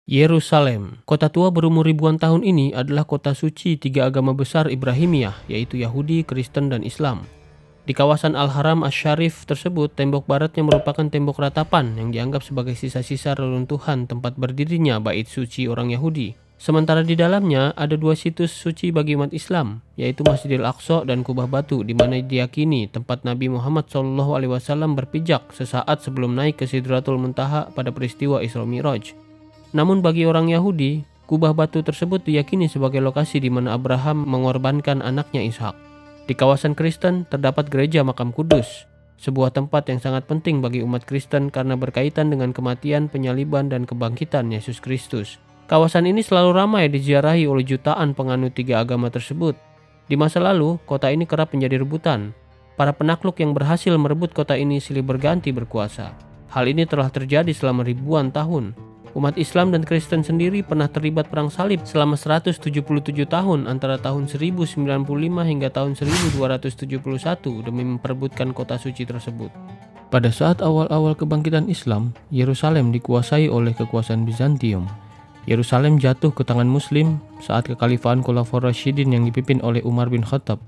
Yerusalem, kota tua berumur ribuan tahun ini adalah kota suci tiga agama besar Ibrahimiyah, yaitu Yahudi, Kristen, dan Islam. Di kawasan Al-Haram Asy-Syarif tersebut, tembok baratnya merupakan tembok ratapan yang dianggap sebagai sisa-sisa reruntuhan tempat berdirinya bait suci orang Yahudi. Sementara di dalamnya ada dua situs suci bagi umat Islam, yaitu Masjidil Aqsa dan Kubah Batu, di mana diyakini tempat Nabi Muhammad SAW berpijak sesaat sebelum naik ke Sidratul Muntaha pada peristiwa Isra Mi'raj. Namun bagi orang Yahudi, kubah batu tersebut diyakini sebagai lokasi di mana Abraham mengorbankan anaknya Ishak. Di kawasan Kristen terdapat gereja Makam Kudus, sebuah tempat yang sangat penting bagi umat Kristen karena berkaitan dengan kematian, penyaliban, dan kebangkitan Yesus Kristus. Kawasan ini selalu ramai diziarahi oleh jutaan penganut tiga agama tersebut. Di masa lalu, kota ini kerap menjadi rebutan. Para penakluk yang berhasil merebut kota ini silih berganti berkuasa. Hal ini telah terjadi selama ribuan tahun. Umat Islam dan Kristen sendiri pernah terlibat perang salib selama 177 tahun antara tahun 1095 hingga tahun 1271 demi memperebutkan kota suci tersebut. Pada saat awal-awal kebangkitan Islam, Yerusalem dikuasai oleh kekuasaan Bizantium. Yerusalem jatuh ke tangan Muslim saat kekhalifahan Khulafaur Rasyidin yang dipimpin oleh Umar bin Khattab.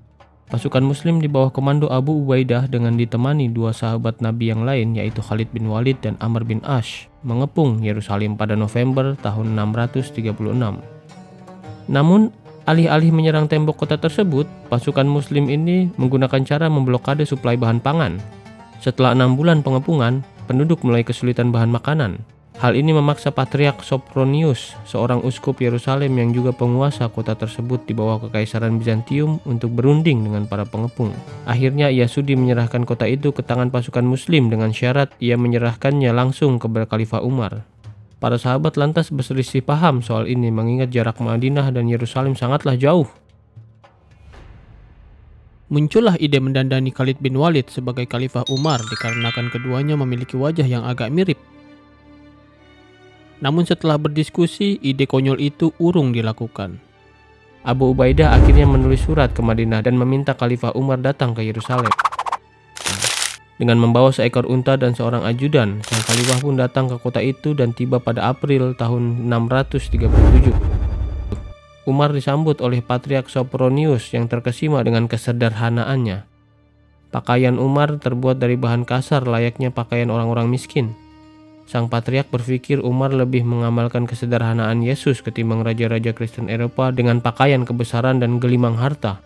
Pasukan Muslim di bawah komando Abu Ubaidah dengan ditemani dua sahabat Nabi yang lain yaitu Khalid bin Walid dan Amr bin Ash mengepung Yerusalem pada November tahun 636. Namun, alih-alih menyerang tembok kota tersebut, pasukan Muslim ini menggunakan cara memblokade suplai bahan pangan. Setelah 6 bulan pengepungan, penduduk mulai kesulitan bahan makanan. Hal ini memaksa Patriark Sophronius, seorang uskup Yerusalem yang juga penguasa kota tersebut di bawah kekaisaran Bizantium, untuk berunding dengan para pengepung. Akhirnya ia sudi menyerahkan kota itu ke tangan pasukan Muslim dengan syarat ia menyerahkannya langsung kepada Khalifah Umar. Para sahabat lantas berselisih paham soal ini mengingat jarak Madinah dan Yerusalem sangatlah jauh. Muncullah ide mendandani Khalid bin Walid sebagai Khalifah Umar dikarenakan keduanya memiliki wajah yang agak mirip. Namun setelah berdiskusi, ide konyol itu urung dilakukan. Abu Ubaidah akhirnya menulis surat ke Madinah dan meminta Khalifah Umar datang ke Yerusalem. Dengan membawa seekor unta dan seorang ajudan, sang khalifah pun datang ke kota itu dan tiba pada April tahun 637. Umar disambut oleh Patriark Sophronius yang terkesima dengan kesederhanaannya. Pakaian Umar terbuat dari bahan kasar layaknya pakaian orang-orang miskin. Sang Patriark berpikir Umar lebih mengamalkan kesederhanaan Yesus ketimbang raja-raja Kristen Eropa dengan pakaian kebesaran dan gelimang harta.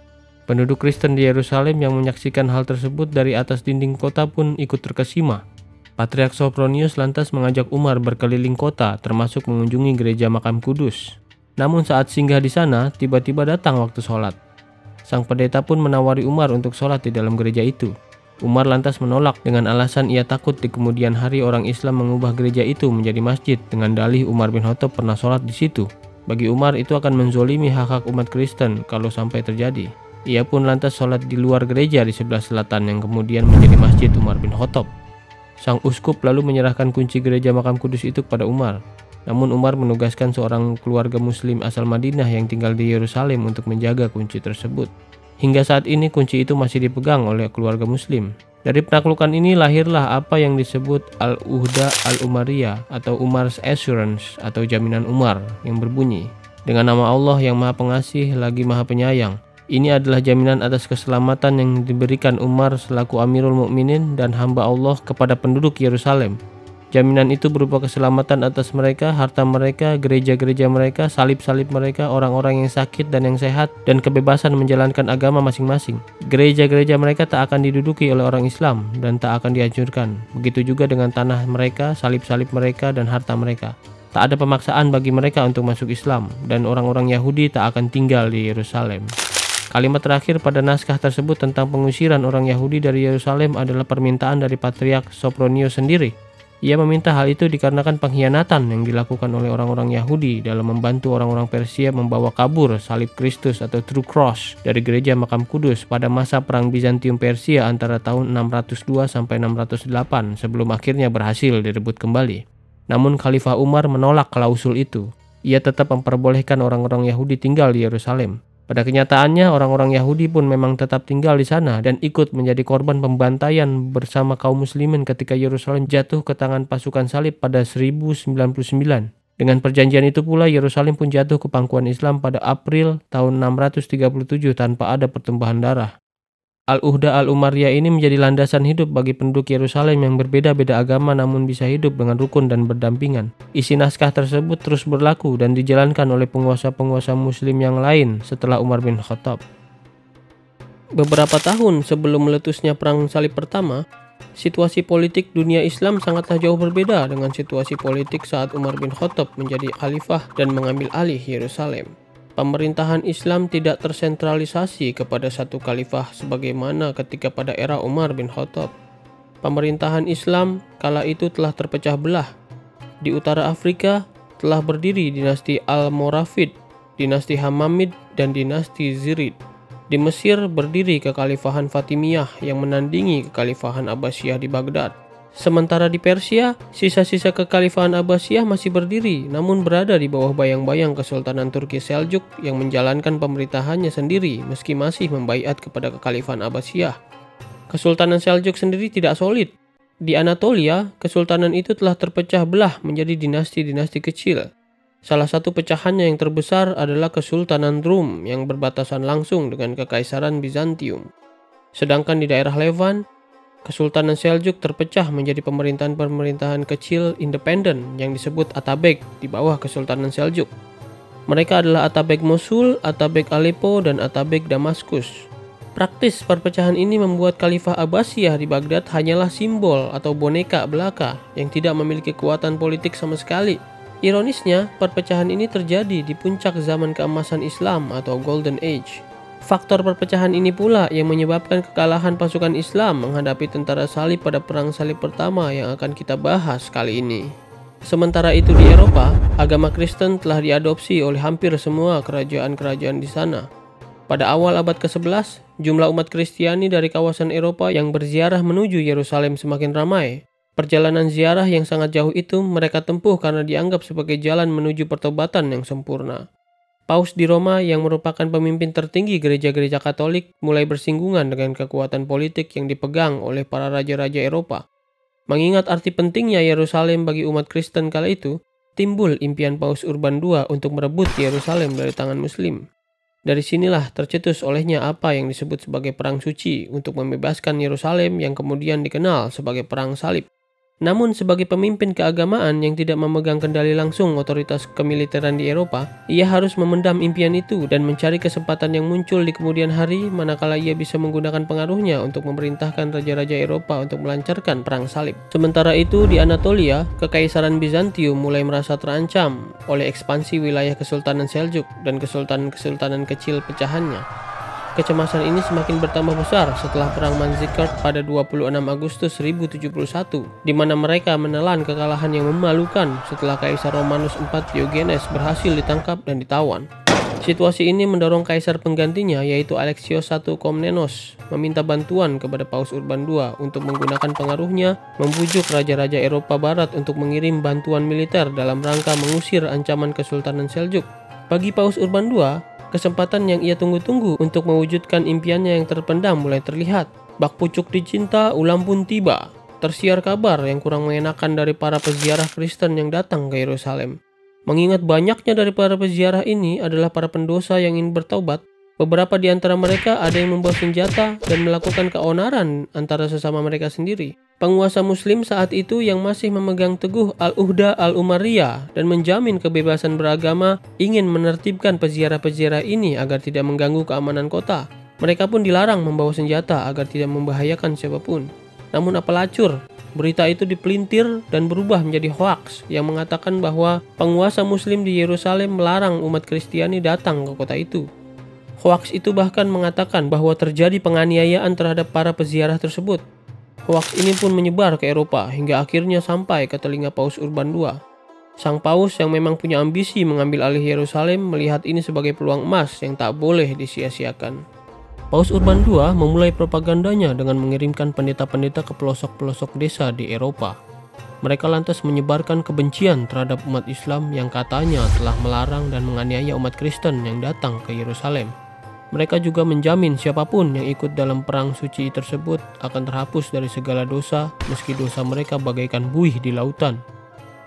Penduduk Kristen di Yerusalem yang menyaksikan hal tersebut dari atas dinding kota pun ikut terkesima. Patriark Sophronius lantas mengajak Umar berkeliling kota, termasuk mengunjungi gereja Makam Kudus. Namun saat singgah di sana, tiba-tiba datang waktu sholat. Sang pendeta pun menawari Umar untuk sholat di dalam gereja itu. Umar lantas menolak dengan alasan ia takut di kemudian hari orang Islam mengubah gereja itu menjadi masjid dengan dalih Umar bin Khattab pernah sholat di situ. Bagi Umar itu akan menzolimi hak-hak umat Kristen kalau sampai terjadi. Ia pun lantas sholat di luar gereja di sebelah selatan yang kemudian menjadi masjid Umar bin Khattab. Sang uskup lalu menyerahkan kunci gereja Makam Kudus itu kepada Umar. Namun Umar menugaskan seorang keluarga Muslim asal Madinah yang tinggal di Yerusalem untuk menjaga kunci tersebut. Hingga saat ini kunci itu masih dipegang oleh keluarga Muslim. Dari penaklukan ini lahirlah apa yang disebut Al-Uhda Al-Umariyah atau Umar's Assurance atau jaminan Umar yang berbunyi, dengan nama Allah yang Maha Pengasih lagi Maha Penyayang. Ini adalah jaminan atas keselamatan yang diberikan Umar selaku Amirul Mukminin dan hamba Allah kepada penduduk Yerusalem. Jaminan itu berupa keselamatan atas mereka, harta mereka, gereja-gereja mereka, salib-salib mereka, orang-orang yang sakit dan yang sehat, dan kebebasan menjalankan agama masing-masing. Gereja-gereja mereka tak akan diduduki oleh orang Islam dan tak akan dihancurkan. Begitu juga dengan tanah mereka, salib-salib mereka, dan harta mereka. Tak ada pemaksaan bagi mereka untuk masuk Islam, dan orang-orang Yahudi tak akan tinggal di Yerusalem. Kalimat terakhir pada naskah tersebut tentang pengusiran orang Yahudi dari Yerusalem adalah permintaan dari Patriark Sophronius sendiri. Ia meminta hal itu dikarenakan pengkhianatan yang dilakukan oleh orang-orang Yahudi dalam membantu orang-orang Persia membawa kabur salib Kristus atau True Cross dari gereja Makam Kudus pada masa perang Bizantium Persia antara tahun 602 sampai 608 sebelum akhirnya berhasil direbut kembali. Namun Khalifah Umar menolak klausul itu. Ia tetap memperbolehkan orang-orang Yahudi tinggal di Yerusalem. Pada kenyataannya, orang-orang Yahudi pun memang tetap tinggal di sana dan ikut menjadi korban pembantaian bersama kaum muslimin ketika Yerusalem jatuh ke tangan pasukan salib pada 1099. Dengan perjanjian itu pula Yerusalem pun jatuh ke pangkuan Islam pada April tahun 637 tanpa ada pertumpahan darah. Al-Uhda Al-Umayyah ini menjadi landasan hidup bagi penduduk Yerusalem yang berbeda-beda agama namun bisa hidup dengan rukun dan berdampingan. Isi naskah tersebut terus berlaku dan dijalankan oleh penguasa-penguasa muslim yang lain setelah Umar bin Khattab. Beberapa tahun sebelum meletusnya Perang Salib Pertama, situasi politik dunia Islam sangatlah jauh berbeda dengan situasi politik saat Umar bin Khattab menjadi khalifah dan mengambil alih Yerusalem. Pemerintahan Islam tidak tersentralisasi kepada satu khalifah sebagaimana ketika pada era Umar bin Khattab. Pemerintahan Islam kala itu telah terpecah belah. Di utara Afrika telah berdiri dinasti Al-Moravid, dinasti Hamamid, dan dinasti Zirid. Di Mesir berdiri kekhalifahan Fatimiyah yang menandingi kekhalifahan Abbasiyah di Baghdad. Sementara di Persia, sisa-sisa kekhalifahan Abbasiyah masih berdiri namun berada di bawah bayang-bayang Kesultanan Turki Seljuk yang menjalankan pemerintahannya sendiri meski masih membaiat kepada kekhalifahan Abbasiyah. Kesultanan Seljuk sendiri tidak solid. Di Anatolia, kesultanan itu telah terpecah belah menjadi dinasti-dinasti kecil. Salah satu pecahannya yang terbesar adalah Kesultanan Rum yang berbatasan langsung dengan Kekaisaran Bizantium. Sedangkan di daerah Levan, Kesultanan Seljuk terpecah menjadi pemerintahan-pemerintahan kecil independen yang disebut Atabeg di bawah Kesultanan Seljuk. Mereka adalah Atabeg Mosul, Atabeg Aleppo, dan Atabeg Damaskus. Praktis perpecahan ini membuat Khalifah Abbasiyah di Baghdad hanyalah simbol atau boneka belaka yang tidak memiliki kekuatan politik sama sekali. Ironisnya, perpecahan ini terjadi di puncak zaman keemasan Islam atau Golden Age. Faktor perpecahan ini pula yang menyebabkan kekalahan pasukan Islam menghadapi tentara salib pada Perang Salib Pertama yang akan kita bahas kali ini. Sementara itu di Eropa, agama Kristen telah diadopsi oleh hampir semua kerajaan-kerajaan di sana. Pada awal abad ke-11, jumlah umat Kristiani dari kawasan Eropa yang berziarah menuju Yerusalem semakin ramai. Perjalanan ziarah yang sangat jauh itu mereka tempuh karena dianggap sebagai jalan menuju pertobatan yang sempurna. Paus di Roma yang merupakan pemimpin tertinggi gereja-gereja Katolik mulai bersinggungan dengan kekuatan politik yang dipegang oleh para raja-raja Eropa. Mengingat arti pentingnya Yerusalem bagi umat Kristen kala itu, timbul impian Paus Urban II untuk merebut Yerusalem dari tangan Muslim. Dari sinilah tercetus olehnya apa yang disebut sebagai Perang Suci untuk membebaskan Yerusalem yang kemudian dikenal sebagai Perang Salib. Namun sebagai pemimpin keagamaan yang tidak memegang kendali langsung otoritas kemiliteran di Eropa, ia harus memendam impian itu dan mencari kesempatan yang muncul di kemudian hari manakala ia bisa menggunakan pengaruhnya untuk memerintahkan raja-raja Eropa untuk melancarkan perang salib. Sementara itu di Anatolia, Kekaisaran Bizantium mulai merasa terancam oleh ekspansi wilayah Kesultanan Seljuk dan kesultanan-kesultanan kecil pecahannya. Kecemasan ini semakin bertambah besar setelah Perang Manzikert pada 26 Agustus 1071, di mana mereka menelan kekalahan yang memalukan setelah Kaisar Romanus IV Diogenes berhasil ditangkap dan ditawan. Situasi ini mendorong kaisar penggantinya yaitu Alexios I Komnenos meminta bantuan kepada Paus Urban II untuk menggunakan pengaruhnya membujuk raja-raja Eropa Barat untuk mengirim bantuan militer dalam rangka mengusir ancaman Kesultanan Seljuk. Bagi Paus Urban II, kesempatan yang ia tunggu-tunggu untuk mewujudkan impiannya yang terpendam mulai terlihat. Bak pucuk dicinta, ulam pun tiba. Tersiar kabar yang kurang mengenakan dari para peziarah Kristen yang datang ke Yerusalem. Mengingat banyaknya dari para peziarah ini adalah para pendosa yang ingin bertaubat, beberapa di antara mereka ada yang membawa senjata dan melakukan keonaran antara sesama mereka sendiri. Penguasa Muslim saat itu yang masih memegang teguh Al-Uhda Al-Umayyah dan menjamin kebebasan beragama ingin menertibkan peziarah-peziarah ini agar tidak mengganggu keamanan kota. Mereka pun dilarang membawa senjata agar tidak membahayakan siapapun. Namun apalacur, berita itu dipelintir dan berubah menjadi hoaks yang mengatakan bahwa penguasa Muslim di Yerusalem melarang umat Kristiani datang ke kota itu. Hoaks itu bahkan mengatakan bahwa terjadi penganiayaan terhadap para peziarah tersebut. Hoaks ini pun menyebar ke Eropa hingga akhirnya sampai ke telinga Paus Urban II. Sang Paus yang memang punya ambisi mengambil alih Yerusalem melihat ini sebagai peluang emas yang tak boleh disia-siakan. Paus Urban II memulai propagandanya dengan mengirimkan pendeta-pendeta ke pelosok-pelosok desa di Eropa. Mereka lantas menyebarkan kebencian terhadap umat Islam yang katanya telah melarang dan menganiaya umat Kristen yang datang ke Yerusalem. Mereka juga menjamin siapapun yang ikut dalam perang suci tersebut akan terhapus dari segala dosa meski dosa mereka bagaikan buih di lautan.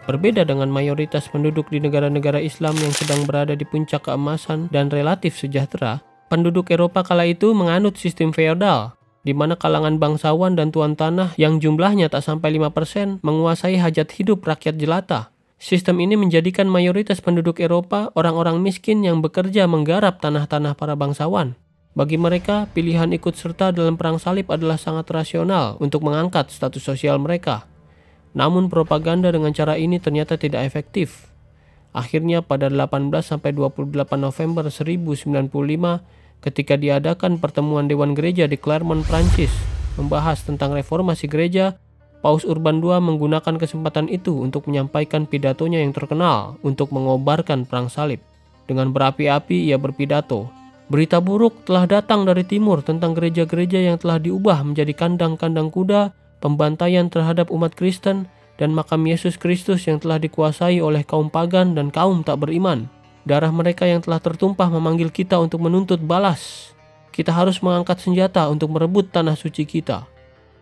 Berbeda dengan mayoritas penduduk di negara-negara Islam yang sedang berada di puncak keemasan dan relatif sejahtera, penduduk Eropa kala itu menganut sistem feodal, di mana kalangan bangsawan dan tuan tanah yang jumlahnya tak sampai 5% menguasai hajat hidup rakyat jelata. Sistem ini menjadikan mayoritas penduduk Eropa orang-orang miskin yang bekerja menggarap tanah-tanah para bangsawan. Bagi mereka, pilihan ikut serta dalam perang salib adalah sangat rasional untuk mengangkat status sosial mereka. Namun propaganda dengan cara ini ternyata tidak efektif. Akhirnya pada 18-28 November 1095, ketika diadakan pertemuan Dewan Gereja di Clermont, Prancis, membahas tentang reformasi gereja, Paus Urban II menggunakan kesempatan itu untuk menyampaikan pidatonya yang terkenal untuk mengobarkan perang salib. Dengan berapi-api ia berpidato, "Berita buruk telah datang dari timur tentang gereja-gereja yang telah diubah menjadi kandang-kandang kuda, pembantaian terhadap umat Kristen, dan makam Yesus Kristus yang telah dikuasai oleh kaum pagan dan kaum tak beriman. Darah mereka yang telah tertumpah memanggil kita untuk menuntut balas. Kita harus mengangkat senjata untuk merebut tanah suci kita."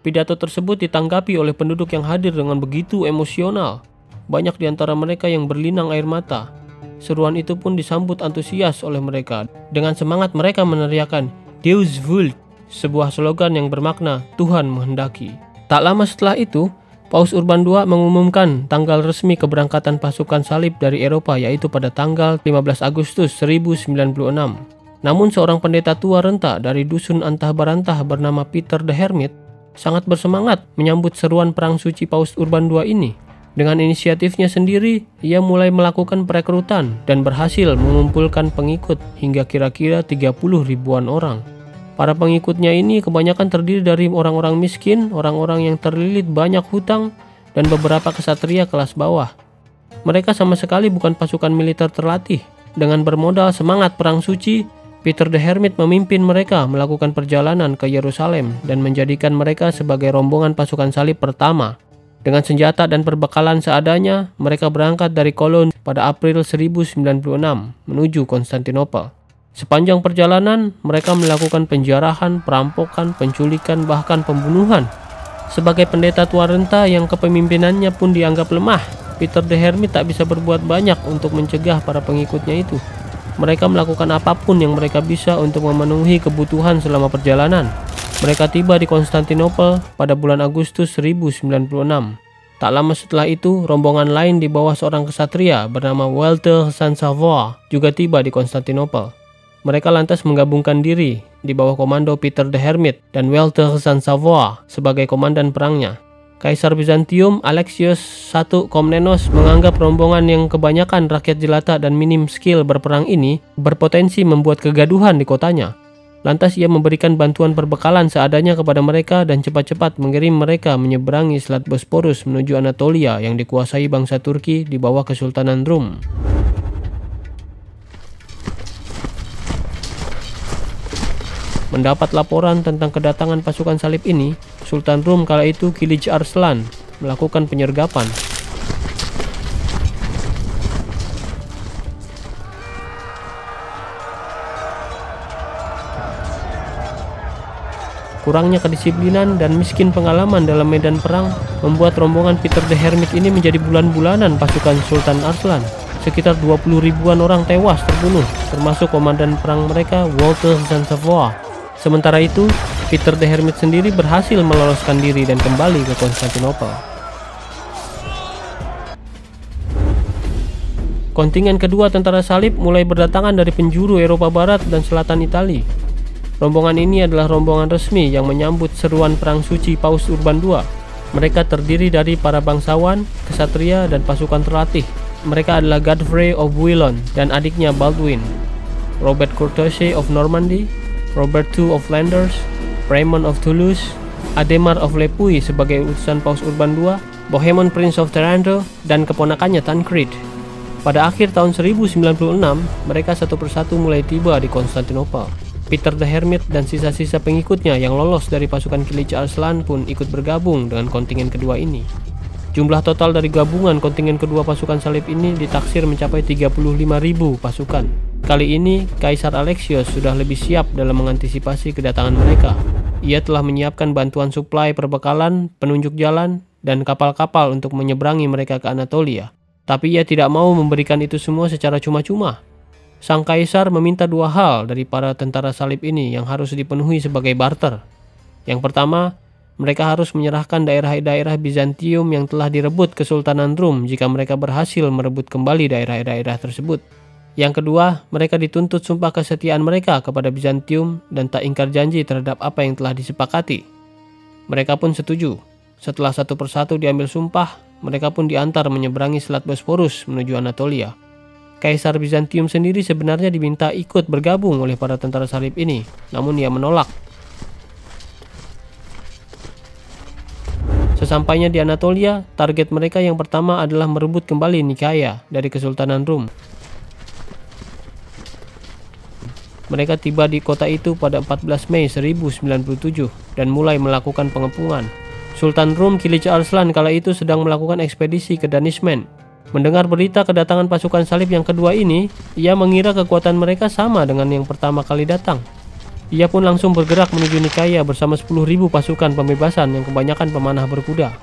Pidato tersebut ditanggapi oleh penduduk yang hadir dengan begitu emosional. Banyak di antara mereka yang berlinang air mata. Seruan itu pun disambut antusias oleh mereka. Dengan semangat mereka meneriakkan, "Deus vult", sebuah slogan yang bermakna Tuhan menghendaki. Tak lama setelah itu, Paus Urban II mengumumkan tanggal resmi keberangkatan pasukan salib dari Eropa, yaitu pada tanggal 15 Agustus 1096. Namun seorang pendeta tua renta dari dusun antah barantah bernama Peter the Hermit sangat bersemangat menyambut seruan perang suci Paus Urban II ini. Dengan inisiatifnya sendiri, ia mulai melakukan perekrutan dan berhasil mengumpulkan pengikut hingga kira-kira 30 ribuan orang. Para pengikutnya ini kebanyakan terdiri dari orang-orang miskin, orang-orang yang terlilit banyak hutang, dan beberapa kesatria kelas bawah. Mereka sama sekali bukan pasukan militer terlatih. Dengan bermodal semangat perang suci, Peter the Hermit memimpin mereka melakukan perjalanan ke Yerusalem dan menjadikan mereka sebagai rombongan pasukan salib pertama. Dengan senjata dan perbekalan seadanya, mereka berangkat dari Cologne pada April 1096 menuju Konstantinopel. Sepanjang perjalanan, mereka melakukan penjarahan, perampokan, penculikan, bahkan pembunuhan. Sebagai pendeta tua renta yang kepemimpinannya pun dianggap lemah, Peter the Hermit tak bisa berbuat banyak untuk mencegah para pengikutnya itu. Mereka melakukan apapun yang mereka bisa untuk memenuhi kebutuhan selama perjalanan. Mereka tiba di Konstantinopel pada bulan Agustus 1096. Tak lama setelah itu, rombongan lain di bawah seorang kesatria bernama Walter Saint-Savoy juga tiba di Konstantinopel. Mereka lantas menggabungkan diri di bawah komando Peter the Hermit dan Walter Saint-Savoy sebagai komandan perangnya. Kaisar Bizantium Alexios I Komnenos menganggap rombongan yang kebanyakan rakyat jelata dan minim skill berperang ini berpotensi membuat kegaduhan di kotanya. Lantas ia memberikan bantuan perbekalan seadanya kepada mereka dan cepat-cepat mengirim mereka menyeberangi Selat Bosporus menuju Anatolia yang dikuasai bangsa Turki di bawah Kesultanan Rum. Mendapat laporan tentang kedatangan pasukan salib ini, Sultan Rum kala itu Kilij Arslan melakukan penyergapan. Kurangnya kedisiplinan dan miskin pengalaman dalam medan perang membuat rombongan Peter the Hermit ini menjadi bulan-bulanan pasukan Sultan Arslan. Sekitar 20 ribuan orang tewas terbunuh, termasuk komandan perang mereka Walter Saint-Savoy. Sementara itu, Peter the Hermit sendiri berhasil meloloskan diri dan kembali ke Konstantinopel. Kontingen kedua tentara salib mulai berdatangan dari penjuru Eropa Barat dan Selatan Italia. Rombongan ini adalah rombongan resmi yang menyambut seruan perang suci Paus Urban II. Mereka terdiri dari para bangsawan, kesatria, dan pasukan terlatih. Mereka adalah Godfrey of Bouillon dan adiknya Baldwin, Robert Courtesy of Normandy, Robert II of Flanders, Raymond of Toulouse, Ademar of Lepui sebagai utusan Paus Urban II, Bohemond Prince of Taranto, dan keponakannya Tancred. Pada akhir tahun 1096, mereka satu persatu mulai tiba di Konstantinopel. Peter the Hermit dan sisa-sisa pengikutnya yang lolos dari pasukan Kilij Arslan pun ikut bergabung dengan kontingen kedua ini. Jumlah total dari gabungan kontingen kedua pasukan salib ini ditaksir mencapai 35.000 pasukan. Kali ini, Kaisar Alexios sudah lebih siap dalam mengantisipasi kedatangan mereka. Ia telah menyiapkan bantuan suplai perbekalan, penunjuk jalan, dan kapal-kapal untuk menyeberangi mereka ke Anatolia. Tapi ia tidak mau memberikan itu semua secara cuma-cuma. Sang kaisar meminta dua hal dari para tentara salib ini yang harus dipenuhi sebagai barter. Yang pertama, mereka harus menyerahkan daerah-daerah Bizantium yang telah direbut Kesultanan Rum jika mereka berhasil merebut kembali daerah-daerah tersebut. Yang kedua, mereka dituntut sumpah kesetiaan mereka kepada Bizantium dan tak ingkar janji terhadap apa yang telah disepakati. Mereka pun setuju. Setelah satu persatu diambil sumpah, mereka pun diantar menyeberangi Selat Bosporus menuju Anatolia. Kaisar Bizantium sendiri sebenarnya diminta ikut bergabung oleh para tentara salib ini, namun ia menolak. Sesampainya di Anatolia, target mereka yang pertama adalah merebut kembali Nikaia dari Kesultanan Rum. Mereka tiba di kota itu pada 14 Mei 1097 dan mulai melakukan pengepungan. Sultan Rum Kilij Arslan kala itu sedang melakukan ekspedisi ke Danishmend. Mendengar berita kedatangan pasukan salib yang kedua ini, ia mengira kekuatan mereka sama dengan yang pertama kali datang. Ia pun langsung bergerak menuju Nikaia bersama 10.000 pasukan pembebasan yang kebanyakan pemanah berkuda.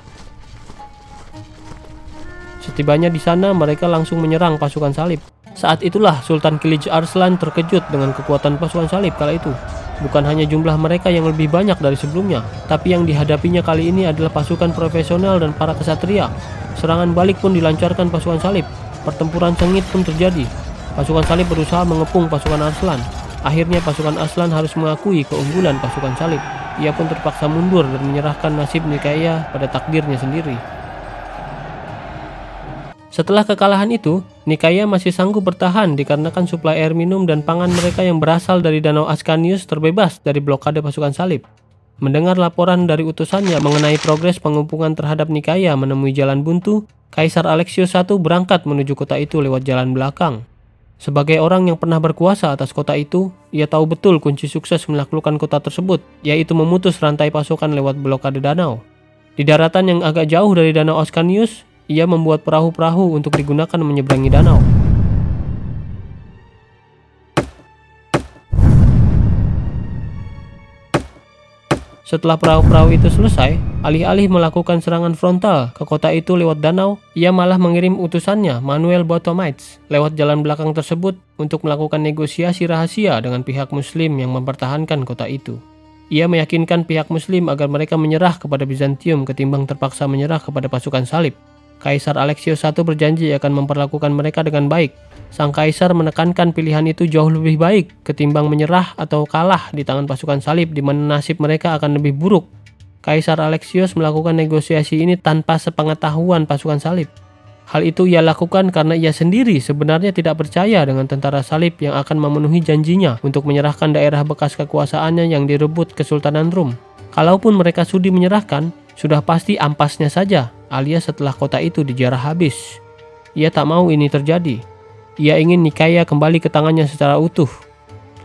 Setibanya di sana, mereka langsung menyerang pasukan salib. Saat itulah Sultan Kilij Arslan terkejut dengan kekuatan pasukan salib kala itu. Bukan hanya jumlah mereka yang lebih banyak dari sebelumnya, tapi yang dihadapinya kali ini adalah pasukan profesional dan para kesatria. Serangan balik pun dilancarkan pasukan salib. Pertempuran sengit pun terjadi. Pasukan salib berusaha mengepung pasukan Arslan. Akhirnya pasukan Arslan harus mengakui keunggulan pasukan salib. Ia pun terpaksa mundur dan menyerahkan nasib Nikaia pada takdirnya sendiri. Setelah kekalahan itu, Nikaia masih sanggup bertahan dikarenakan suplai air minum dan pangan mereka yang berasal dari Danau Ascanius terbebas dari blokade pasukan salib. Mendengar laporan dari utusannya mengenai progres pengepungan terhadap Nikaia menemui jalan buntu, Kaisar Alexios I berangkat menuju kota itu lewat jalan belakang. Sebagai orang yang pernah berkuasa atas kota itu, ia tahu betul kunci sukses menaklukkan kota tersebut, yaitu memutus rantai pasukan lewat blokade danau. Di daratan yang agak jauh dari Danau Ascanius, ia membuat perahu-perahu untuk digunakan menyeberangi danau. Setelah perahu-perahu itu selesai, alih-alih melakukan serangan frontal ke kota itu lewat danau, ia malah mengirim utusannya, Manuel Botomites, lewat jalan belakang tersebut untuk melakukan negosiasi rahasia dengan pihak Muslim yang mempertahankan kota itu. Ia meyakinkan pihak Muslim agar mereka menyerah kepada Bizantium ketimbang terpaksa menyerah kepada pasukan salib. Kaisar Alexios I berjanji akan memperlakukan mereka dengan baik. Sang kaisar menekankan pilihan itu jauh lebih baik ketimbang menyerah atau kalah di tangan pasukan salib di mana nasib mereka akan lebih buruk. Kaisar Alexios melakukan negosiasi ini tanpa sepengetahuan pasukan salib. Hal itu ia lakukan karena ia sendiri sebenarnya tidak percaya dengan tentara salib yang akan memenuhi janjinya untuk menyerahkan daerah bekas kekuasaannya yang direbut Kesultanan Rum. Kalaupun mereka sudi menyerahkan, sudah pasti ampasnya saja, alias setelah kota itu dijarah habis. Ia tak mau ini terjadi. Ia ingin Nikaia kembali ke tangannya secara utuh.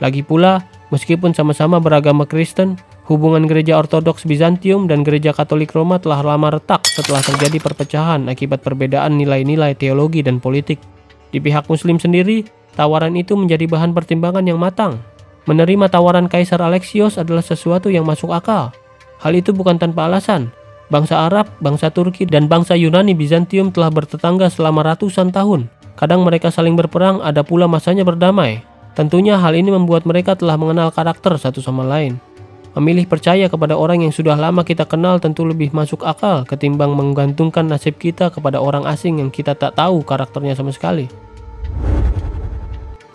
Lagi pula, meskipun sama-sama beragama Kristen, hubungan gereja Ortodoks Bizantium dan gereja Katolik Roma telah lama retak setelah terjadi perpecahan akibat perbedaan nilai-nilai teologi dan politik. Di pihak Muslim sendiri, tawaran itu menjadi bahan pertimbangan yang matang. Menerima tawaran Kaisar Alexios adalah sesuatu yang masuk akal. Hal itu bukan tanpa alasan. Bangsa Arab, bangsa Turki, dan bangsa Yunani Bizantium telah bertetangga selama ratusan tahun. Kadang mereka saling berperang, ada pula masanya berdamai. Tentunya hal ini membuat mereka telah mengenal karakter satu sama lain. Memilih percaya kepada orang yang sudah lama kita kenal tentu lebih masuk akal ketimbang menggantungkan nasib kita kepada orang asing yang kita tak tahu karakternya sama sekali.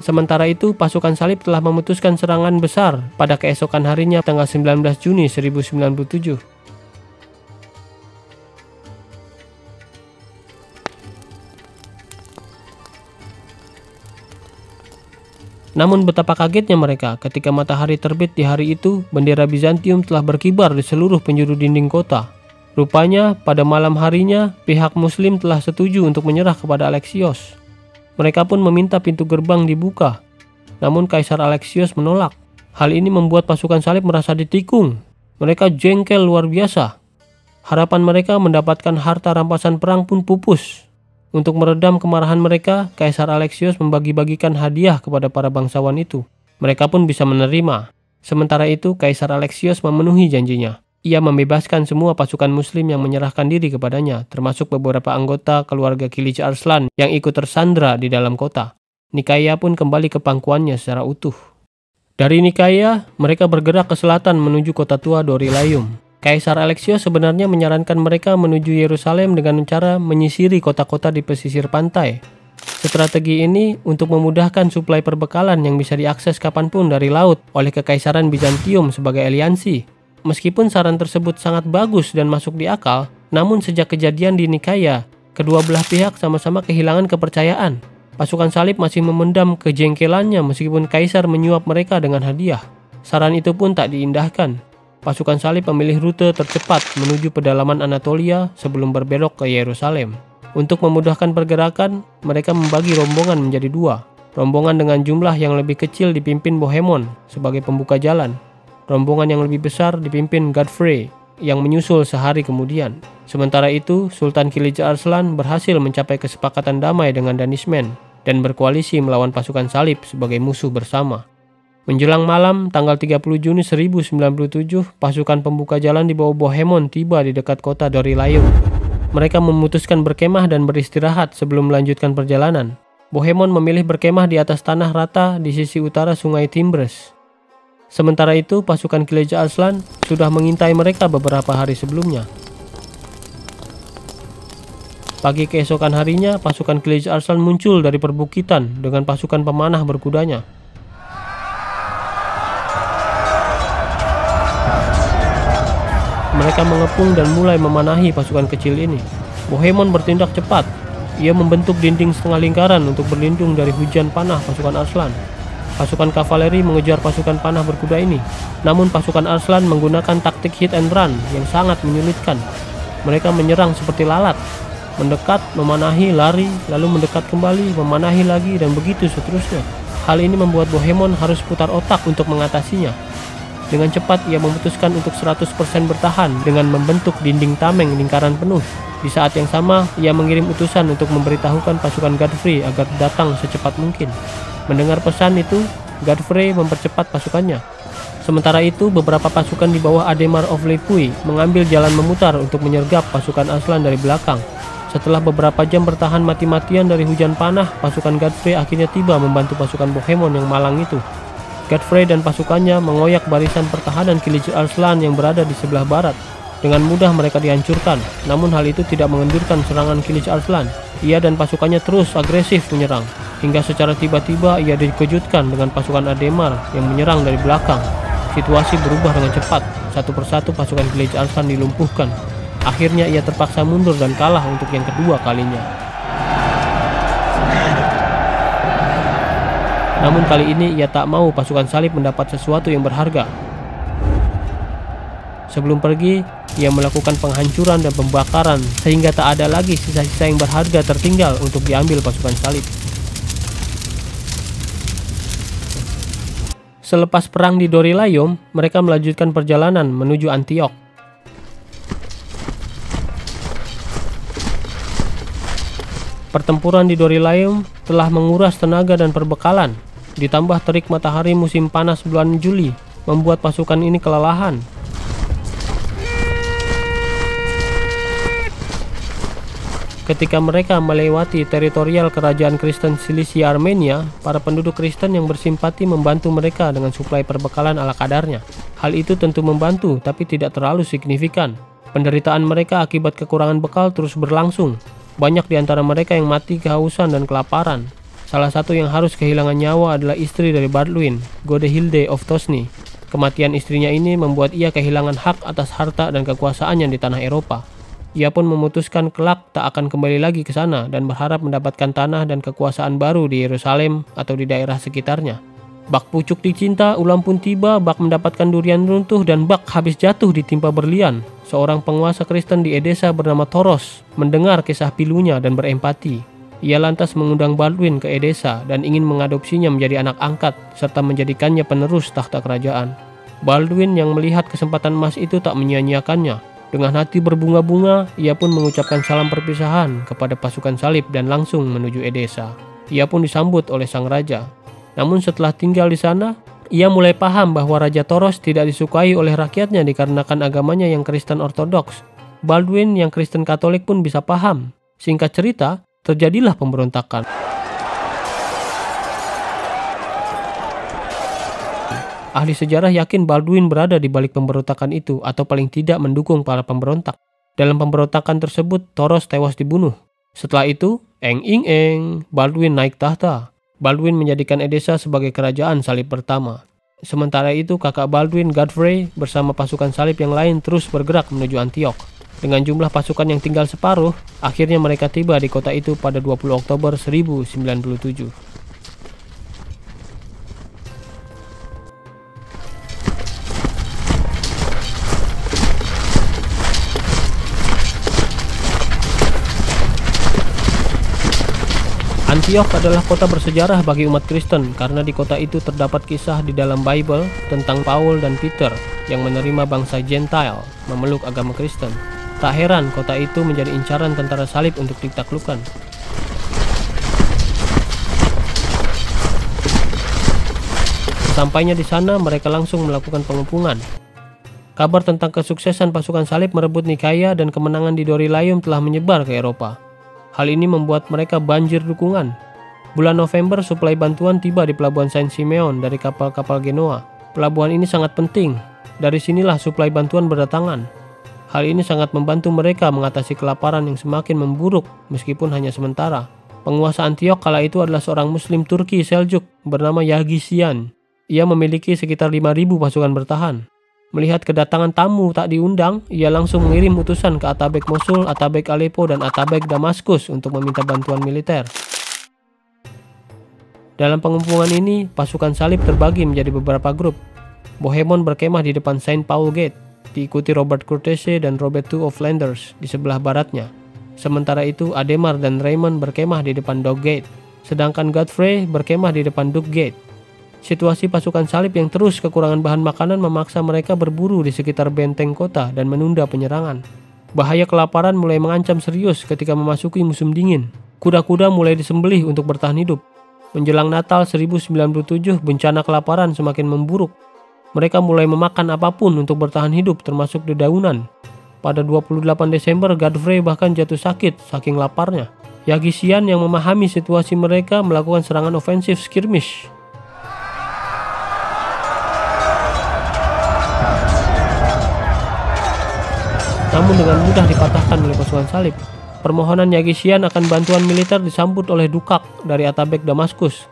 Sementara itu, pasukan salib telah memutuskan serangan besar pada keesokan harinya tanggal 19 Juni 1097. Namun betapa kagetnya mereka ketika matahari terbit di hari itu, bendera Bizantium telah berkibar di seluruh penjuru dinding kota. Rupanya, pada malam harinya, pihak Muslim telah setuju untuk menyerah kepada Alexios. Mereka pun meminta pintu gerbang dibuka. Namun Kaisar Alexios menolak. Hal ini membuat pasukan salib merasa ditikung. Mereka jengkel luar biasa. Harapan mereka mendapatkan harta rampasan perang pun pupus. Untuk meredam kemarahan mereka, Kaisar Alexios membagi-bagikan hadiah kepada para bangsawan itu. Mereka pun bisa menerima. Sementara itu, Kaisar Alexios memenuhi janjinya. Ia membebaskan semua pasukan muslim yang menyerahkan diri kepadanya, termasuk beberapa anggota keluarga Kilij Arslan yang ikut tersandra di dalam kota. Nikaya pun kembali ke pangkuannya secara utuh. Dari Nikaya, mereka bergerak ke selatan menuju kota tua Dorilayum. Kaisar Alexios sebenarnya menyarankan mereka menuju Yerusalem dengan cara menyisiri kota-kota di pesisir pantai. Strategi ini untuk memudahkan suplai perbekalan yang bisa diakses kapanpun dari laut oleh Kekaisaran Bizantium sebagai aliansi. Meskipun saran tersebut sangat bagus dan masuk di akal, namun sejak kejadian di Nikaya, kedua belah pihak sama-sama kehilangan kepercayaan. Pasukan salib masih memendam kejengkelannya meskipun kaisar menyuap mereka dengan hadiah. Saran itu pun tak diindahkan. Pasukan salib memilih rute tercepat menuju pedalaman Anatolia sebelum berbelok ke Yerusalem. Untuk memudahkan pergerakan, mereka membagi rombongan menjadi dua. Rombongan dengan jumlah yang lebih kecil dipimpin Bohemond sebagai pembuka jalan. Rombongan yang lebih besar dipimpin Godfrey yang menyusul sehari kemudian. Sementara itu, Sultan Kilij Arslan berhasil mencapai kesepakatan damai dengan Danishmend dan berkoalisi melawan pasukan salib sebagai musuh bersama. Menjelang malam tanggal 30 Juni 1097, pasukan pembuka jalan di bawah Bohemond tiba di dekat kota Dorilayum. Mereka memutuskan berkemah dan beristirahat sebelum melanjutkan perjalanan. Bohemond memilih berkemah di atas tanah rata di sisi utara sungai Timbres. Sementara itu, pasukan Kilij Arslan sudah mengintai mereka beberapa hari sebelumnya. Pagi keesokan harinya, pasukan Kilij Arslan muncul dari perbukitan dengan pasukan pemanah berkudanya. Mereka mengepung dan mulai memanahi pasukan kecil ini. Bohemond bertindak cepat. Ia membentuk dinding setengah lingkaran untuk berlindung dari hujan panah pasukan Arslan. Pasukan kavaleri mengejar pasukan panah berkuda ini. Namun pasukan Arslan menggunakan taktik hit and run yang sangat menyulitkan. Mereka menyerang seperti lalat. Mendekat, memanahi, lari, lalu mendekat kembali, memanahi lagi, dan begitu seterusnya. Hal ini membuat Bohemond harus putar otak untuk mengatasinya. Dengan cepat ia memutuskan untuk 100% bertahan dengan membentuk dinding tameng lingkaran penuh. Di saat yang sama, ia mengirim utusan untuk memberitahukan pasukan Godfrey agar datang secepat mungkin. Mendengar pesan itu, Godfrey mempercepat pasukannya. Sementara itu, beberapa pasukan di bawah Adhemar of Lepuy mengambil jalan memutar untuk menyergap pasukan Arslan dari belakang. Setelah beberapa jam bertahan mati-matian dari hujan panah, pasukan Godfrey akhirnya tiba membantu pasukan Bohemond yang malang itu. Godfrey dan pasukannya mengoyak barisan pertahanan Kilij Arslan yang berada di sebelah barat. Dengan mudah mereka dihancurkan, namun hal itu tidak mengendurkan serangan Kilij Arslan. Ia dan pasukannya terus agresif menyerang, hingga secara tiba-tiba ia dikejutkan dengan pasukan Adhemar yang menyerang dari belakang. Situasi berubah dengan cepat, satu persatu pasukan Kilij Arslan dilumpuhkan. Akhirnya ia terpaksa mundur dan kalah untuk yang kedua kalinya. Namun kali ini ia tak mau pasukan salib mendapat sesuatu yang berharga. Sebelum pergi, ia melakukan penghancuran dan pembakaran sehingga tak ada lagi sisa-sisa yang berharga tertinggal untuk diambil pasukan salib. Selepas perang di Dorilayum, mereka melanjutkan perjalanan menuju Antiok. Pertempuran di Dorilayum telah menguras tenaga dan perbekalan, ditambah terik matahari musim panas bulan Juli membuat pasukan ini kelelahan. Ketika mereka melewati teritorial kerajaan Kristen Silisia Armenia, para penduduk Kristen yang bersimpati membantu mereka dengan suplai perbekalan ala kadarnya. Hal itu tentu membantu, tapi tidak terlalu signifikan. Penderitaan mereka akibat kekurangan bekal terus berlangsung. Banyak di antara mereka yang mati kehausan dan kelaparan. Salah satu yang harus kehilangan nyawa adalah istri dari Baldwin, Godehilde of Tosny. Kematian istrinya ini membuat ia kehilangan hak atas harta dan kekuasaannya di tanah Eropa. Ia pun memutuskan kelak tak akan kembali lagi ke sana dan berharap mendapatkan tanah dan kekuasaan baru di Yerusalem atau di daerah sekitarnya. Bak pucuk dicinta, ulam pun tiba, bak mendapatkan durian runtuh dan bak habis jatuh ditimpa berlian. Seorang penguasa Kristen di Edessa bernama Toros mendengar kisah pilunya dan berempati. Ia lantas mengundang Baldwin ke Edessa dan ingin mengadopsinya menjadi anak angkat serta menjadikannya penerus tahta kerajaan. Baldwin yang melihat kesempatan emas itu tak menyia-nyiakannya. Dengan hati berbunga-bunga, ia pun mengucapkan salam perpisahan kepada pasukan salib dan langsung menuju Edessa. Ia pun disambut oleh sang raja. Namun setelah tinggal di sana, Ia mulai paham bahwa Raja Toros tidak disukai oleh rakyatnya dikarenakan agamanya yang Kristen Ortodoks. Baldwin yang Kristen Katolik pun bisa paham. Singkat cerita, terjadilah pemberontakan. Ahli sejarah yakin Baldwin berada di balik pemberontakan itu atau paling tidak mendukung para pemberontak. Dalam pemberontakan tersebut, Toros tewas dibunuh. Setelah itu, Baldwin naik tahta. Baldwin menjadikan Edessa sebagai kerajaan salib pertama. Sementara itu, kakak Baldwin, Godfrey, bersama pasukan salib yang lain terus bergerak menuju Antioch. Dengan jumlah pasukan yang tinggal separuh, akhirnya mereka tiba di kota itu pada 20 Oktober 1097. Antioch adalah kota bersejarah bagi umat Kristen karena di kota itu terdapat kisah di dalam Bible tentang Paul dan Peter yang menerima bangsa Gentile memeluk agama Kristen. Tak heran kota itu menjadi incaran tentara salib untuk ditaklukkan. Sampainya di sana, mereka langsung melakukan pengepungan. Kabar tentang kesuksesan pasukan salib merebut Nikaya dan kemenangan di Dorylaeum telah menyebar ke Eropa. Hal ini membuat mereka banjir dukungan. Bulan November, suplai bantuan tiba di pelabuhan Saint Simeon dari kapal-kapal Genoa. Pelabuhan ini sangat penting. Dari sinilah suplai bantuan berdatangan. Hal ini sangat membantu mereka mengatasi kelaparan yang semakin memburuk meskipun hanya sementara. Penguasa Antioch kala itu adalah seorang Muslim Turki Seljuk bernama Yagisian. Ia memiliki sekitar 5.000 pasukan bertahan. Melihat kedatangan tamu tak diundang, ia langsung mengirim utusan ke Atabek Mosul, Atabek Aleppo, dan Atabek Damaskus untuk meminta bantuan militer. Dalam pengepungan ini, pasukan salib terbagi menjadi beberapa grup. Bohemond berkemah di depan Saint Paul Gate, diikuti Robert Curthese dan Robert II of Flanders di sebelah baratnya. Sementara itu, Ademar dan Raymond berkemah di depan Dog Gate, sedangkan Godfrey berkemah di depan Duke Gate. Situasi pasukan salib yang terus kekurangan bahan makanan memaksa mereka berburu di sekitar benteng kota dan menunda penyerangan. Bahaya kelaparan mulai mengancam serius ketika memasuki musim dingin. Kuda-kuda mulai disembelih untuk bertahan hidup. Menjelang Natal 1097, bencana kelaparan semakin memburuk. Mereka mulai memakan apapun untuk bertahan hidup, termasuk dedaunan. Pada 28 Desember, Godfrey bahkan jatuh sakit saking laparnya. Yagisian yang memahami situasi mereka melakukan serangan ofensif skirmish. Namun dengan mudah dipatahkan oleh pasukan salib. Permohonan Yagisian akan bantuan militer disambut oleh Dukak dari Atabek Damaskus,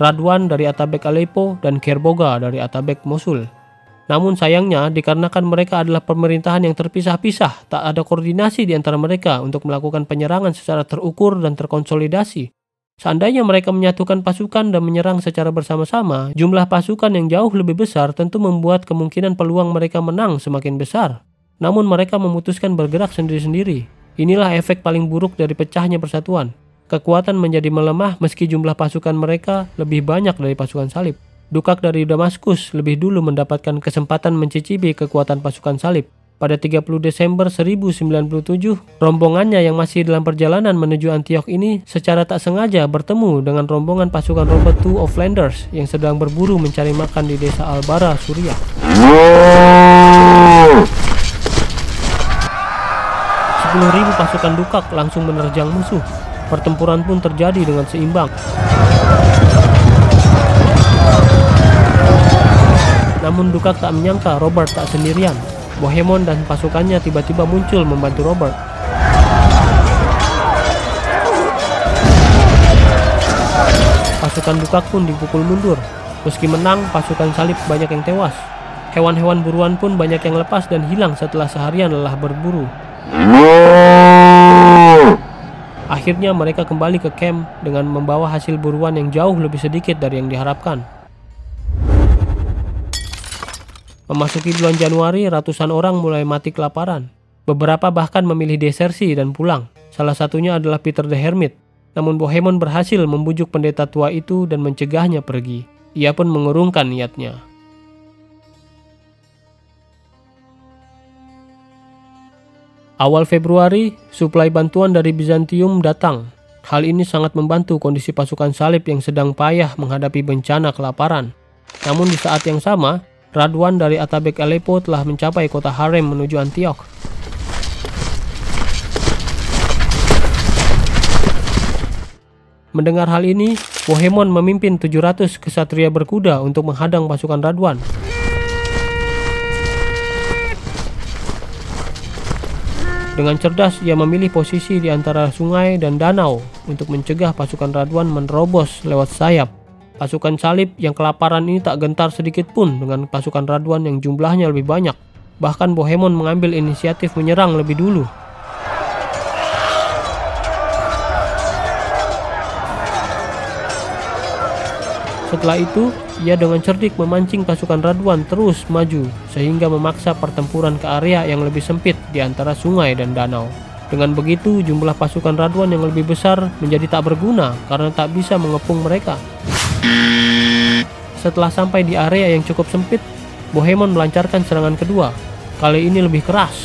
Radwan dari Atabek Aleppo, dan Kerboga dari Atabek Mosul. Namun sayangnya, dikarenakan mereka adalah pemerintahan yang terpisah-pisah, tak ada koordinasi di antara mereka untuk melakukan penyerangan secara terukur dan terkonsolidasi. Seandainya mereka menyatukan pasukan dan menyerang secara bersama-sama, jumlah pasukan yang jauh lebih besar tentu membuat kemungkinan peluang mereka menang semakin besar. Namun mereka memutuskan bergerak sendiri-sendiri. Inilah efek paling buruk dari pecahnya persatuan. Kekuatan menjadi melemah meski jumlah pasukan mereka lebih banyak dari pasukan salib. Dukak dari Damaskus lebih dulu mendapatkan kesempatan mencicipi kekuatan pasukan salib. Pada 30 Desember 1097, rombongannya yang masih dalam perjalanan menuju Antioch ini secara tak sengaja bertemu dengan rombongan pasukan Robert II of Flanders yang sedang berburu mencari makan di desa Albara, Suriah. 10.000 pasukan Dukak langsung menerjang musuh. Pertempuran pun terjadi dengan seimbang. Namun Dukak tak menyangka Robert tak sendirian. Bohemond dan pasukannya tiba-tiba muncul membantu Robert. Pasukan Dukak pun dipukul mundur. Meski menang, pasukan salib banyak yang tewas. Hewan-hewan buruan pun banyak yang lepas dan hilang setelah seharian lelah berburu. Akhirnya mereka kembali ke camp dengan membawa hasil buruan yang jauh lebih sedikit dari yang diharapkan. Memasuki bulan Januari, ratusan orang mulai mati kelaparan. Beberapa bahkan memilih desersi dan pulang. Salah satunya adalah Peter the Hermit. Namun Bohemond berhasil membujuk pendeta tua itu dan mencegahnya pergi. Ia pun mengurungkan niatnya. Awal Februari, suplai bantuan dari Bizantium datang. Hal ini sangat membantu kondisi pasukan salib yang sedang payah menghadapi bencana kelaparan. Namun di saat yang sama, Radwan dari Atabeg Aleppo telah mencapai kota Harem menuju Antioch. Mendengar hal ini, Bohemond memimpin 700 kesatria berkuda untuk menghadang pasukan Radwan. Dengan cerdas, ia memilih posisi di antara sungai dan danau untuk mencegah pasukan Radwan menerobos lewat sayap. Pasukan salib yang kelaparan ini tak gentar sedikit pun dengan pasukan Radwan yang jumlahnya lebih banyak. Bahkan Bohemond mengambil inisiatif menyerang lebih dulu. Setelah itu, ia dengan cerdik memancing pasukan Radwan terus maju, sehingga memaksa pertempuran ke area yang lebih sempit di antara sungai dan danau. Dengan begitu, jumlah pasukan Radwan yang lebih besar menjadi tak berguna karena tak bisa mengepung mereka. Setelah sampai di area yang cukup sempit, Bohemond melancarkan serangan kedua. Kali ini lebih keras.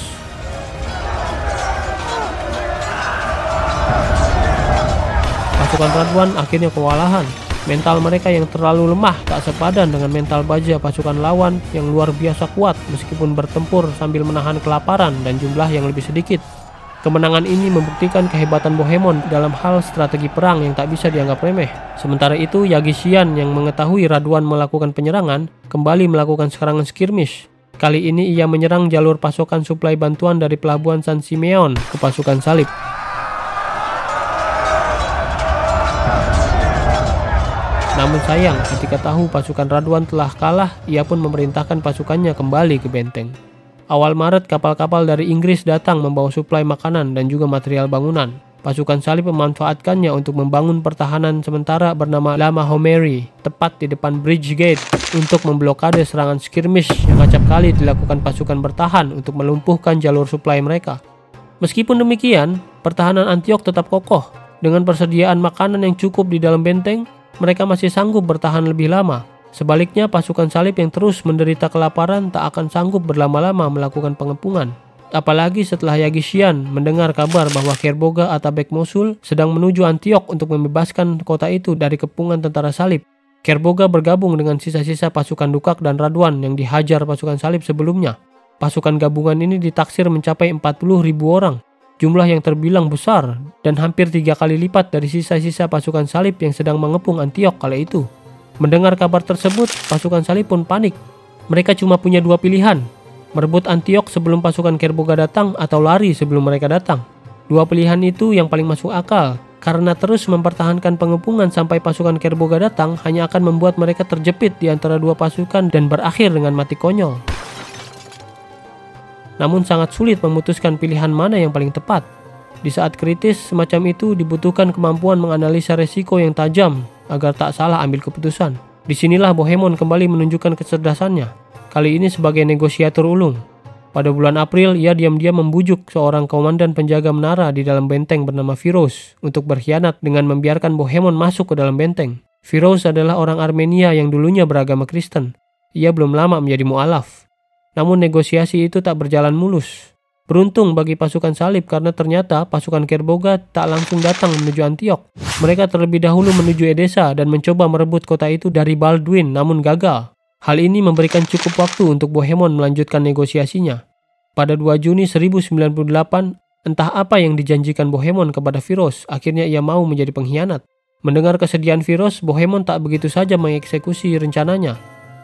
Pasukan Radwan akhirnya kewalahan. Mental mereka yang terlalu lemah tak sepadan dengan mental baja pasukan lawan yang luar biasa kuat meskipun bertempur sambil menahan kelaparan dan jumlah yang lebih sedikit. Kemenangan ini membuktikan kehebatan Bohemond dalam hal strategi perang yang tak bisa dianggap remeh. Sementara itu, Yagishian yang mengetahui Radwan melakukan penyerangan, kembali melakukan serangan skirmish. Kali ini ia menyerang jalur pasokan suplai bantuan dari pelabuhan San Simeon ke pasukan salib. Namun sayang, ketika tahu pasukan Radwan telah kalah, ia pun memerintahkan pasukannya kembali ke benteng. Awal Maret, kapal-kapal dari Inggris datang membawa suplai makanan dan juga material bangunan. Pasukan salib memanfaatkannya untuk membangun pertahanan sementara bernama La Mahomeri, tepat di depan Bridge Gate, untuk memblokade serangan skirmish yang acap kali dilakukan pasukan bertahan untuk melumpuhkan jalur suplai mereka. Meskipun demikian, pertahanan Antioch tetap kokoh. Dengan persediaan makanan yang cukup di dalam benteng, mereka masih sanggup bertahan lebih lama. Sebaliknya, pasukan salib yang terus menderita kelaparan tak akan sanggup berlama-lama melakukan pengepungan. Apalagi setelah Yagishian mendengar kabar bahwa Kerboga Atabeg Mosul sedang menuju Antioch untuk membebaskan kota itu dari kepungan tentara salib. Kerboga bergabung dengan sisa-sisa pasukan Dukak dan Radwan yang dihajar pasukan salib sebelumnya. Pasukan gabungan ini ditaksir mencapai 40.000 orang. Jumlah yang terbilang besar dan hampir 3 kali lipat dari sisa-sisa pasukan salib yang sedang mengepung Antioch kala itu. Mendengar kabar tersebut, pasukan salib pun panik. Mereka cuma punya 2 pilihan, merebut Antioch sebelum pasukan Kerboga datang atau lari sebelum mereka datang. 2 pilihan itu yang paling masuk akal, karena terus mempertahankan pengepungan sampai pasukan Kerboga datang hanya akan membuat mereka terjepit di antara 2 pasukan dan berakhir dengan mati konyol. Namun sangat sulit memutuskan pilihan mana yang paling tepat. Di saat kritis semacam itu dibutuhkan kemampuan menganalisa resiko yang tajam agar tak salah ambil keputusan. Disinilah Bohemond kembali menunjukkan kecerdasannya, kali ini sebagai negosiator ulung. Pada bulan April, ia diam-diam membujuk seorang komandan penjaga menara di dalam benteng bernama Firoz untuk berkhianat dengan membiarkan Bohemond masuk ke dalam benteng. Firoz adalah orang Armenia yang dulunya beragama Kristen. Ia belum lama menjadi mu'alaf. Namun negosiasi itu tak berjalan mulus. Beruntung bagi pasukan salib karena ternyata pasukan Kerboga tak langsung datang menuju Antioch. Mereka terlebih dahulu menuju Edessa dan mencoba merebut kota itu dari Baldwin namun gagal. Hal ini memberikan cukup waktu untuk Bohemond melanjutkan negosiasinya. Pada 2 Juni 1098, entah apa yang dijanjikan Bohemond kepada Firoz, akhirnya ia mau menjadi pengkhianat. Mendengar kesedihan Firoz, Bohemond tak begitu saja mengeksekusi rencananya.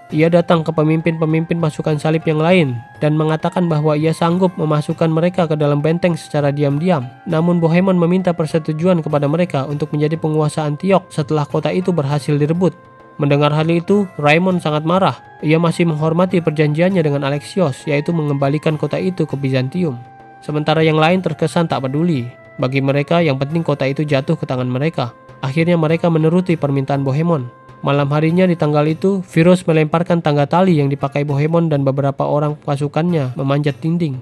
Ia datang ke pemimpin-pemimpin pasukan salib yang lain dan mengatakan bahwa ia sanggup memasukkan mereka ke dalam benteng secara diam-diam. Namun Bohemond meminta persetujuan kepada mereka untuk menjadi penguasa Antioch setelah kota itu berhasil direbut. Mendengar hal itu, Raymond sangat marah. Ia masih menghormati perjanjiannya dengan Alexios, yaitu mengembalikan kota itu ke Bizantium. Sementara yang lain terkesan tak peduli. Bagi mereka, yang penting kota itu jatuh ke tangan mereka. Akhirnya mereka menuruti permintaan Bohemond. Malam harinya di tanggal itu, Firoz melemparkan tangga tali yang dipakai Bohemond dan beberapa orang pasukannya memanjat dinding.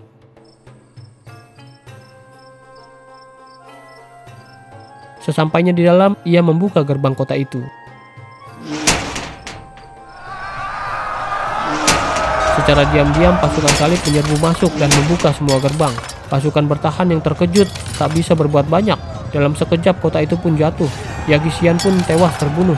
Sesampainya di dalam, ia membuka gerbang kota itu. Secara diam-diam pasukan salib menyerbu masuk dan membuka semua gerbang. Pasukan bertahan yang terkejut tak bisa berbuat banyak. Dalam sekejap kota itu pun jatuh. Yagishian pun tewas terbunuh.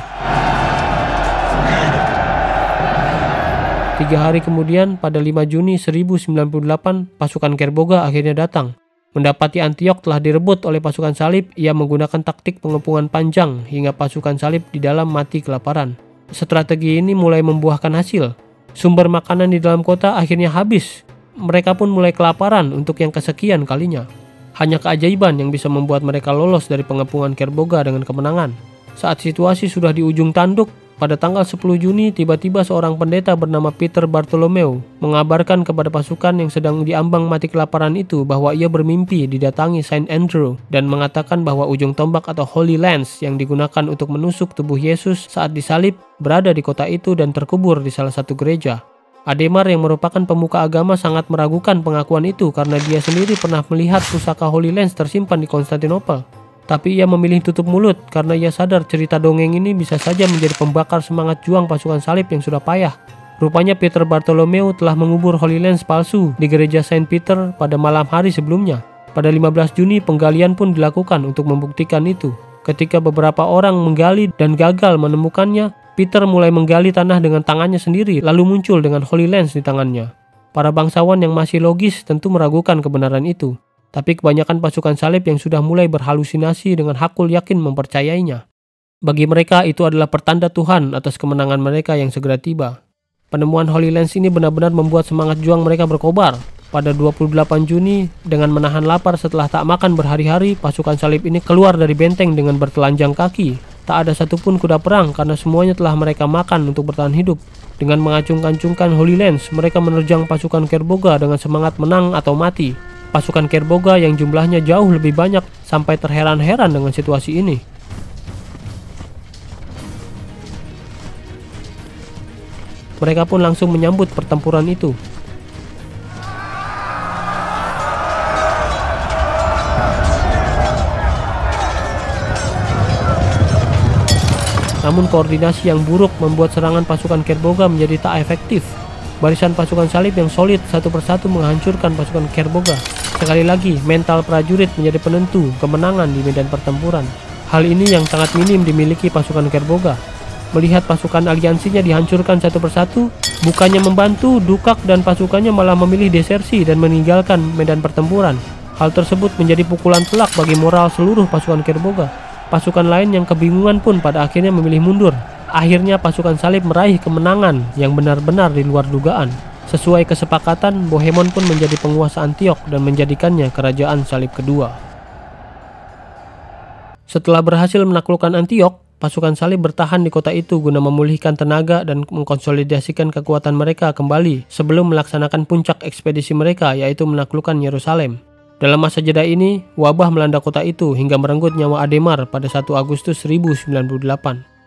3 hari kemudian, pada 5 Juni 1098, pasukan Kerboga akhirnya datang. Mendapati Antiok telah direbut oleh pasukan salib, ia menggunakan taktik pengepungan panjang hingga pasukan salib di dalam mati kelaparan. Strategi ini mulai membuahkan hasil. Sumber makanan di dalam kota akhirnya habis. Mereka pun mulai kelaparan untuk yang kesekian kalinya. Hanya keajaiban yang bisa membuat mereka lolos dari pengepungan Kerboga dengan kemenangan. Saat situasi sudah di ujung tanduk, pada tanggal 10 Juni tiba-tiba seorang pendeta bernama Peter Bartolomeu mengabarkan kepada pasukan yang sedang diambang mati kelaparan itu bahwa ia bermimpi didatangi Saint Andrew dan mengatakan bahwa ujung tombak atau Holy Lance yang digunakan untuk menusuk tubuh Yesus saat disalib berada di kota itu dan terkubur di salah satu gereja. Ademar yang merupakan pemuka agama sangat meragukan pengakuan itu karena dia sendiri pernah melihat pusaka Holy Lance tersimpan di Konstantinopel. Tapi ia memilih tutup mulut karena ia sadar cerita dongeng ini bisa saja menjadi pembakar semangat juang pasukan salib yang sudah payah. Rupanya Peter Bartolomeu telah mengubur Holy Lance palsu di gereja Saint Peter pada malam hari sebelumnya. Pada 15 Juni penggalian pun dilakukan untuk membuktikan itu. Ketika beberapa orang menggali dan gagal menemukannya, Peter mulai menggali tanah dengan tangannya sendiri lalu muncul dengan Holy Lance di tangannya. Para bangsawan yang masih logis tentu meragukan kebenaran itu. Tapi kebanyakan pasukan salib yang sudah mulai berhalusinasi dengan hakul yakin mempercayainya. Bagi mereka itu adalah pertanda Tuhan atas kemenangan mereka yang segera tiba. Penemuan Holy Lance ini benar-benar membuat semangat juang mereka berkobar. Pada 28 Juni, dengan menahan lapar setelah tak makan berhari-hari, pasukan salib ini keluar dari benteng dengan bertelanjang kaki. Tak ada satupun kuda perang karena semuanya telah mereka makan untuk bertahan hidup. Dengan mengacung-acungkan Holy Lance, mereka menerjang pasukan Kerboga dengan semangat menang atau mati. Pasukan Kerboga yang jumlahnya jauh lebih banyak sampai terheran-heran dengan situasi ini. Mereka pun langsung menyambut pertempuran itu. Namun koordinasi yang buruk membuat serangan pasukan Kerboga menjadi tak efektif. Barisan pasukan salib yang solid satu persatu menghancurkan pasukan Kerboga. Sekali lagi, mental prajurit menjadi penentu kemenangan di medan pertempuran. Hal ini yang sangat minim dimiliki pasukan Kerboga. Melihat pasukan aliansinya dihancurkan satu persatu, bukannya membantu, Dukak dan pasukannya malah memilih desersi dan meninggalkan medan pertempuran. Hal tersebut menjadi pukulan telak bagi moral seluruh pasukan Kerboga. Pasukan lain yang kebingungan pun pada akhirnya memilih mundur. Akhirnya pasukan salib meraih kemenangan yang benar-benar di luar dugaan. Sesuai kesepakatan, Bohemond pun menjadi penguasa Antiok dan menjadikannya kerajaan salib kedua. Setelah berhasil menaklukkan Antiok, pasukan salib bertahan di kota itu guna memulihkan tenaga dan mengkonsolidasikan kekuatan mereka kembali sebelum melaksanakan puncak ekspedisi mereka, yaitu menaklukkan Yerusalem. Dalam masa jeda ini, wabah melanda kota itu hingga merenggut nyawa Ademar pada 1 Agustus 1098.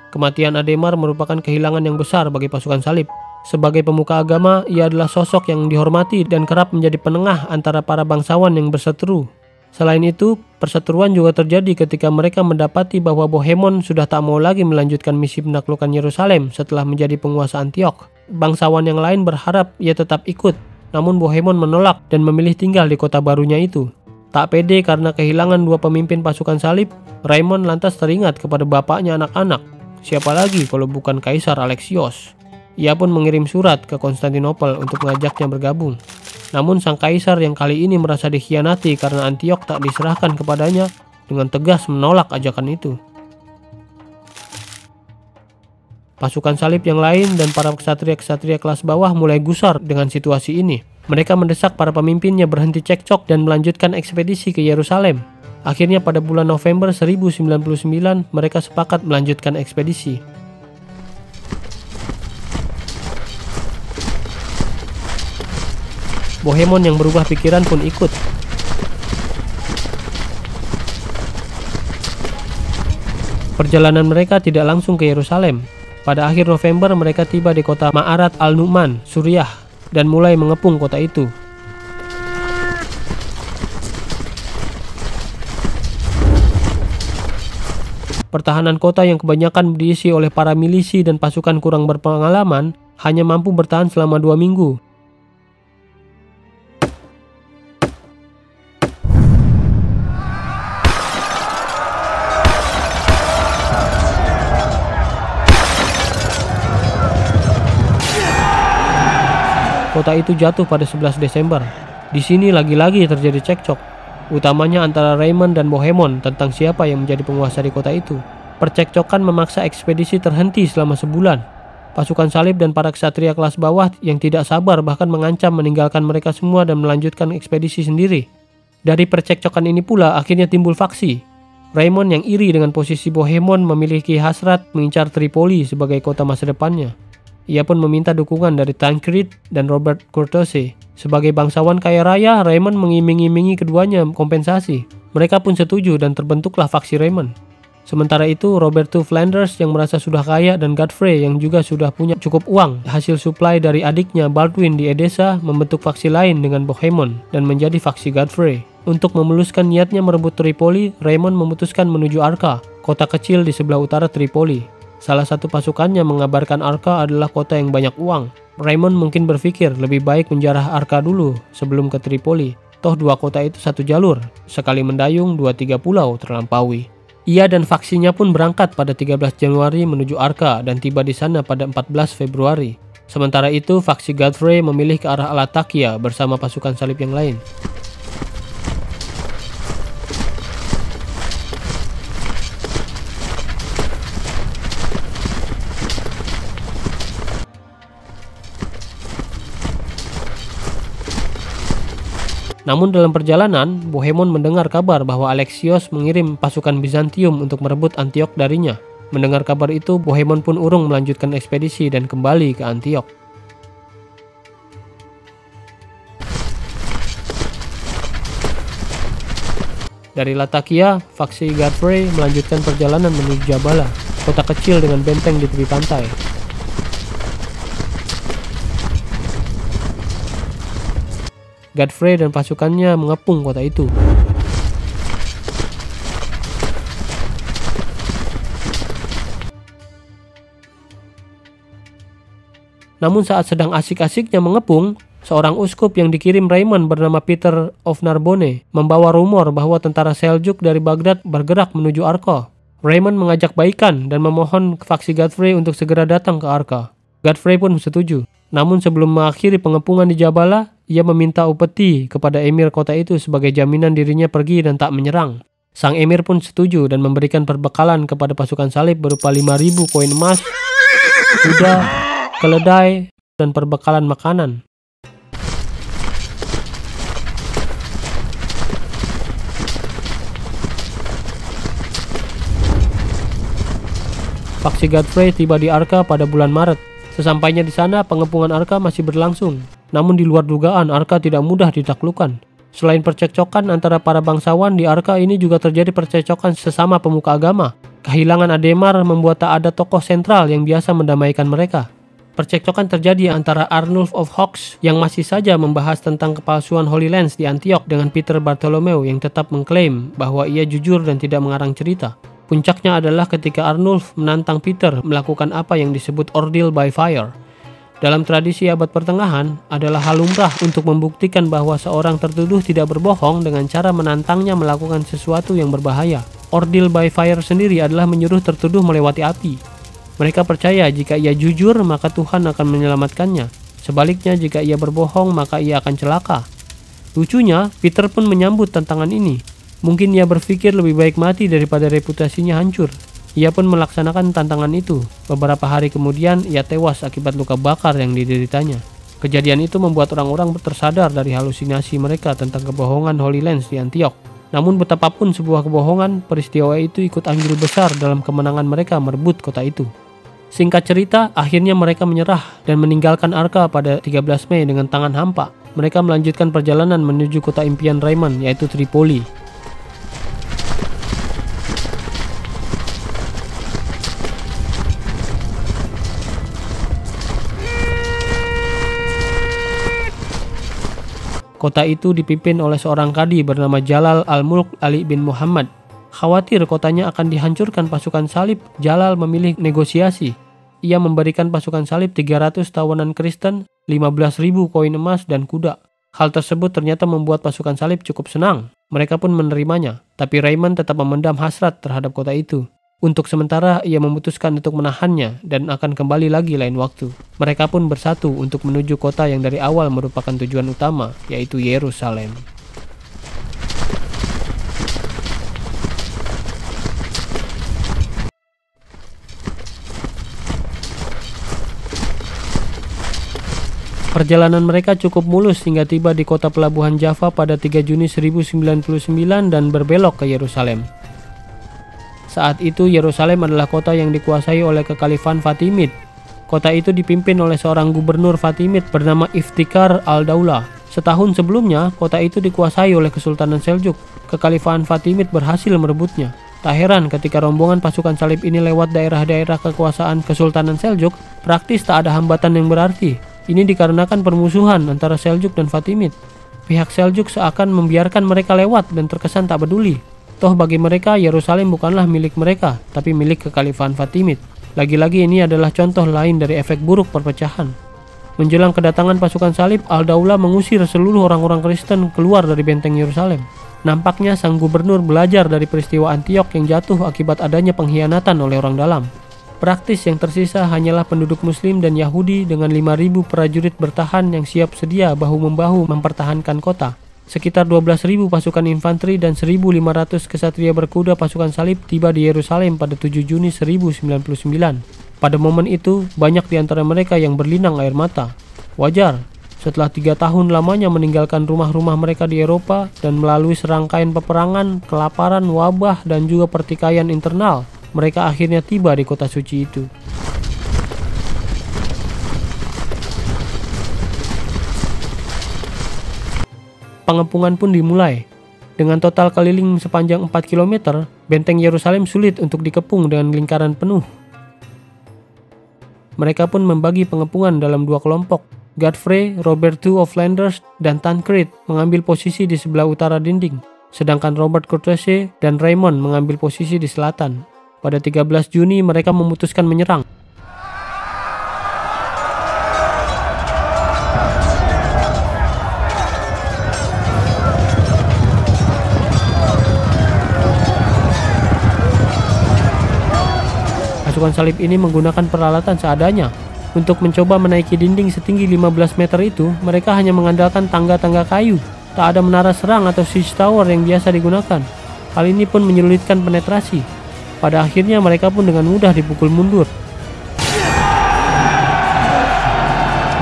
Kematian Ademar merupakan kehilangan yang besar bagi pasukan salib. Sebagai pemuka agama, ia adalah sosok yang dihormati dan kerap menjadi penengah antara para bangsawan yang berseteru. Selain itu, perseteruan juga terjadi ketika mereka mendapati bahwa Bohemond sudah tak mau lagi melanjutkan misi menaklukkan Yerusalem setelah menjadi penguasa Antiok. Bangsawan yang lain berharap ia tetap ikut, namun Bohemond menolak dan memilih tinggal di kota barunya itu. Tak pede karena kehilangan 2 pemimpin pasukan salib, Raymond lantas teringat kepada bapaknya anak-anak. Siapa lagi kalau bukan Kaisar Alexios? Ia pun mengirim surat ke Konstantinopel untuk mengajaknya bergabung. Namun sang kaisar yang kali ini merasa dikhianati karena Antiok tak diserahkan kepadanya dengan tegas menolak ajakan itu. Pasukan salib yang lain dan para ksatria-ksatria kelas bawah mulai gusar dengan situasi ini. Mereka mendesak para pemimpinnya berhenti cekcok dan melanjutkan ekspedisi ke Yerusalem. Akhirnya pada bulan November 1099 mereka sepakat melanjutkan ekspedisi. Bohemond yang berubah pikiran pun ikut. Perjalanan mereka tidak langsung ke Yerusalem. Pada akhir November mereka tiba di kota Ma'arat al-Nu'man, Suriah, dan mulai mengepung kota itu. Pertahanan kota yang kebanyakan diisi oleh para milisi dan pasukan kurang berpengalaman hanya mampu bertahan selama 2 minggu. kota itu jatuh pada 11 Desember. Di sini lagi-lagi terjadi cekcok, utamanya antara Raymond dan Bohemond tentang siapa yang menjadi penguasa di kota itu. Percekcokan memaksa ekspedisi terhenti selama sebulan. Pasukan salib dan para ksatria kelas bawah yang tidak sabar bahkan mengancam meninggalkan mereka semua dan melanjutkan ekspedisi sendiri. Dari percekcokan ini pula akhirnya timbul faksi. Raymond yang iri dengan posisi Bohemond memiliki hasrat mengincar Tripoli sebagai kota masa depannya. Ia pun meminta dukungan dari Tancred dan Robert Curthose. Sebagai bangsawan kaya raya, Raymond mengiming-imingi keduanya kompensasi. Mereka pun setuju dan terbentuklah faksi Raymond. Sementara itu, Roberto Flanders yang merasa sudah kaya dan Godfrey yang juga sudah punya cukup uang hasil suplai dari adiknya Baldwin di Edessa membentuk faksi lain dengan Bohemond dan menjadi faksi Godfrey. Untuk memuluskan niatnya merebut Tripoli, Raymond memutuskan menuju Arka, kota kecil di sebelah utara Tripoli. Salah satu pasukannya mengabarkan Arka adalah kota yang banyak uang. Raymond mungkin berpikir lebih baik menjarah Arka dulu sebelum ke Tripoli. Toh dua kota itu satu jalur, sekali mendayung 2-3 pulau terlampaui. Ia dan faksinya pun berangkat pada 13 Januari menuju Arka dan tiba di sana pada 14 Februari. Sementara itu, faksi Godfrey memilih ke arah Latakia bersama pasukan salib yang lain. Namun dalam perjalanan, Bohemond mendengar kabar bahwa Alexios mengirim pasukan Bizantium untuk merebut Antiok darinya. Mendengar kabar itu, Bohemond pun urung melanjutkan ekspedisi dan kembali ke Antiok. Dari Latakia, faksi Godfrey melanjutkan perjalanan menuju Jabala, kota kecil dengan benteng di tepi pantai. Godfrey dan pasukannya mengepung kota itu. Namun saat sedang asik-asiknya mengepung, seorang uskup yang dikirim Raymond bernama Peter of Narbonne membawa rumor bahwa tentara Seljuk dari Baghdad bergerak menuju Arka. Raymond mengajak baikan dan memohon faksi Godfrey untuk segera datang ke Arka. Godfrey pun setuju. Namun sebelum mengakhiri pengepungan di Jabala, ia meminta upeti kepada emir kota itu sebagai jaminan dirinya pergi dan tak menyerang. Sang emir pun setuju dan memberikan perbekalan kepada pasukan salib berupa 5.000 koin emas, kuda, keledai, dan perbekalan makanan. Faksi Godfrey tiba di Arka pada bulan Maret. Sesampainya di sana, pengepungan Arka masih berlangsung. Namun di luar dugaan, Arka tidak mudah ditaklukkan. Selain percekcokan antara para bangsawan, di Arka ini juga terjadi percekcokan sesama pemuka agama. Kehilangan Ademar membuat tak ada tokoh sentral yang biasa mendamaikan mereka. Percekcokan terjadi antara Arnulf of Hawks yang masih saja membahas tentang kepalsuan Holy Lance di Antiok dengan Peter Bartholomew yang tetap mengklaim bahwa ia jujur dan tidak mengarang cerita. Puncaknya adalah ketika Arnulf menantang Peter melakukan apa yang disebut ordeal by fire. Dalam tradisi abad pertengahan, adalah hal lumrah untuk membuktikan bahwa seorang tertuduh tidak berbohong dengan cara menantangnya melakukan sesuatu yang berbahaya. Ordeal by fire sendiri adalah menyuruh tertuduh melewati api. Mereka percaya jika ia jujur, maka Tuhan akan menyelamatkannya. Sebaliknya, jika ia berbohong, maka ia akan celaka. Lucunya, Peter pun menyambut tantangan ini. Mungkin ia berpikir lebih baik mati daripada reputasinya hancur. Ia pun melaksanakan tantangan itu. Beberapa hari kemudian, ia tewas akibat luka bakar yang dideritanya. Kejadian itu membuat orang-orang tersadar dari halusinasi mereka tentang kebohongan Holy Lance di Antiok. Namun betapapun sebuah kebohongan, peristiwa itu ikut andil besar dalam kemenangan mereka merebut kota itu. Singkat cerita, akhirnya mereka menyerah dan meninggalkan Arka pada 13 Mei dengan tangan hampa. Mereka melanjutkan perjalanan menuju kota impian Raymond, yaitu Tripoli. Kota itu dipimpin oleh seorang kadi bernama Jalal al-Mulk Ali bin Muhammad. Khawatir kotanya akan dihancurkan pasukan salib, Jalal memilih negosiasi. Ia memberikan pasukan salib 300 tawanan Kristen, 15.000 koin emas, dan kuda. Hal tersebut ternyata membuat pasukan salib cukup senang. Mereka pun menerimanya, tapi Raymond tetap memendam hasrat terhadap kota itu. Untuk sementara, ia memutuskan untuk menahannya dan akan kembali lagi lain waktu. Mereka pun bersatu untuk menuju kota yang dari awal merupakan tujuan utama, yaitu Yerusalem. Perjalanan mereka cukup mulus hingga tiba di kota pelabuhan Jaffa pada 3 Juni 1099 dan berbelok ke Yerusalem. Saat itu Yerusalem adalah kota yang dikuasai oleh Kekhalifan Fatimid. Kota itu dipimpin oleh seorang gubernur Fatimid bernama Iftikhar al-Daulah. Setahun sebelumnya, kota itu dikuasai oleh Kesultanan Seljuk. Kekhalifan Fatimid berhasil merebutnya. Tak heran ketika rombongan pasukan salib ini lewat daerah-daerah kekuasaan Kesultanan Seljuk, praktis tak ada hambatan yang berarti. Ini dikarenakan permusuhan antara Seljuk dan Fatimid. Pihak Seljuk seakan membiarkan mereka lewat dan terkesan tak peduli. Toh bagi mereka, Yerusalem bukanlah milik mereka, tapi milik Kekhalifan Fatimid. Lagi-lagi ini adalah contoh lain dari efek buruk perpecahan. Menjelang kedatangan pasukan salib, Al-Daulah mengusir seluruh orang-orang Kristen keluar dari benteng Yerusalem. Nampaknya sang gubernur belajar dari peristiwa Antiok yang jatuh akibat adanya pengkhianatan oleh orang dalam. Praktis yang tersisa hanyalah penduduk Muslim dan Yahudi dengan 5.000 prajurit bertahan yang siap sedia bahu-membahu mempertahankan kota. Sekitar 12.000 pasukan infanteri dan 1.500 kesatria berkuda pasukan salib tiba di Yerusalem pada 7 Juni 1099. Pada momen itu, banyak di antara mereka yang berlinang air mata. Wajar, setelah 3 tahun lamanya meninggalkan rumah-rumah mereka di Eropa dan melalui serangkaian peperangan, kelaparan, wabah, dan juga pertikaian internal, mereka akhirnya tiba di kota suci itu. Pengepungan pun dimulai. Dengan total keliling sepanjang 4 km, benteng Yerusalem sulit untuk dikepung dengan lingkaran penuh. Mereka pun membagi pengepungan dalam 2 kelompok. Godfrey, Robert II of Flanders, dan Tancred mengambil posisi di sebelah utara dinding, sedangkan Robert Courtese dan Raymond mengambil posisi di selatan. Pada 13 Juni mereka memutuskan menyerang. Pasukan salib ini menggunakan peralatan seadanya. Untuk mencoba menaiki dinding setinggi 15 meter itu, mereka hanya mengandalkan tangga-tangga kayu. Tak ada menara serang atau siege tower yang biasa digunakan. Hal ini pun menyulitkan penetrasi. Pada akhirnya mereka pun dengan mudah dipukul mundur.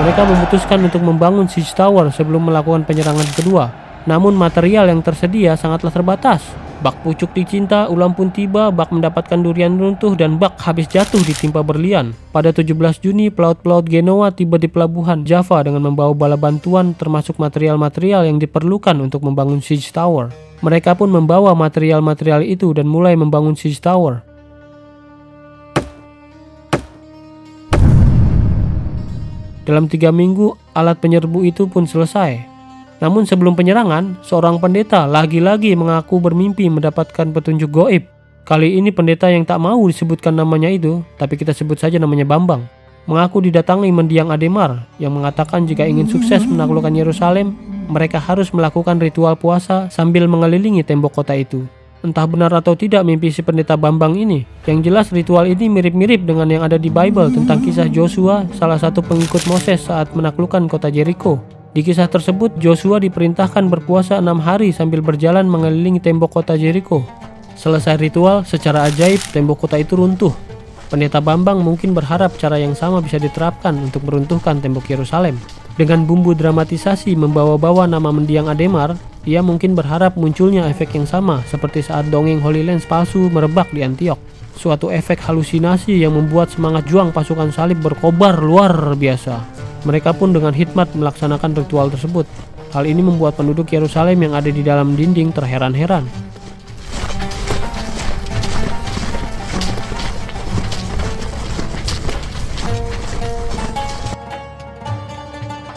Mereka memutuskan untuk membangun siege tower sebelum melakukan penyerangan kedua. Namun material yang tersedia sangatlah terbatas. Bak pucuk dicinta, ulam pun tiba, bak mendapatkan durian runtuh, dan bak habis jatuh ditimpa berlian. Pada 17 Juni, pelaut-pelaut Genoa tiba di pelabuhan Jaffa dengan membawa bala bantuan termasuk material-material yang diperlukan untuk membangun siege tower. Mereka pun membawa material-material itu dan mulai membangun siege tower. Dalam 3 minggu, alat penyerbu itu pun selesai. Namun sebelum penyerangan, seorang pendeta lagi-lagi mengaku bermimpi mendapatkan petunjuk goib. Kali ini pendeta yang tak mau disebutkan namanya itu, tapi kita sebut saja namanya Bambang, mengaku didatangi mendiang Ademar yang mengatakan jika ingin sukses menaklukkan Yerusalem, mereka harus melakukan ritual puasa sambil mengelilingi tembok kota itu. Entah benar atau tidak mimpi si pendeta Bambang ini. Yang jelas ritual ini mirip-mirip dengan yang ada di Bible tentang kisah Joshua, salah satu pengikut Moses saat menaklukkan kota Jericho. Di kisah tersebut, Joshua diperintahkan berpuasa 6 hari sambil berjalan mengelilingi tembok kota Jericho. Selesai ritual, secara ajaib tembok kota itu runtuh. Pendeta Bambang mungkin berharap cara yang sama bisa diterapkan untuk meruntuhkan tembok Yerusalem. Dengan bumbu dramatisasi membawa-bawa nama mendiang Ademar, ia mungkin berharap munculnya efek yang sama seperti saat dongeng Holy Lance palsu merebak di Antiok. Suatu efek halusinasi yang membuat semangat juang pasukan salib berkobar luar biasa. Mereka pun dengan hikmat melaksanakan ritual tersebut. Hal ini membuat penduduk Yerusalem yang ada di dalam dinding terheran-heran.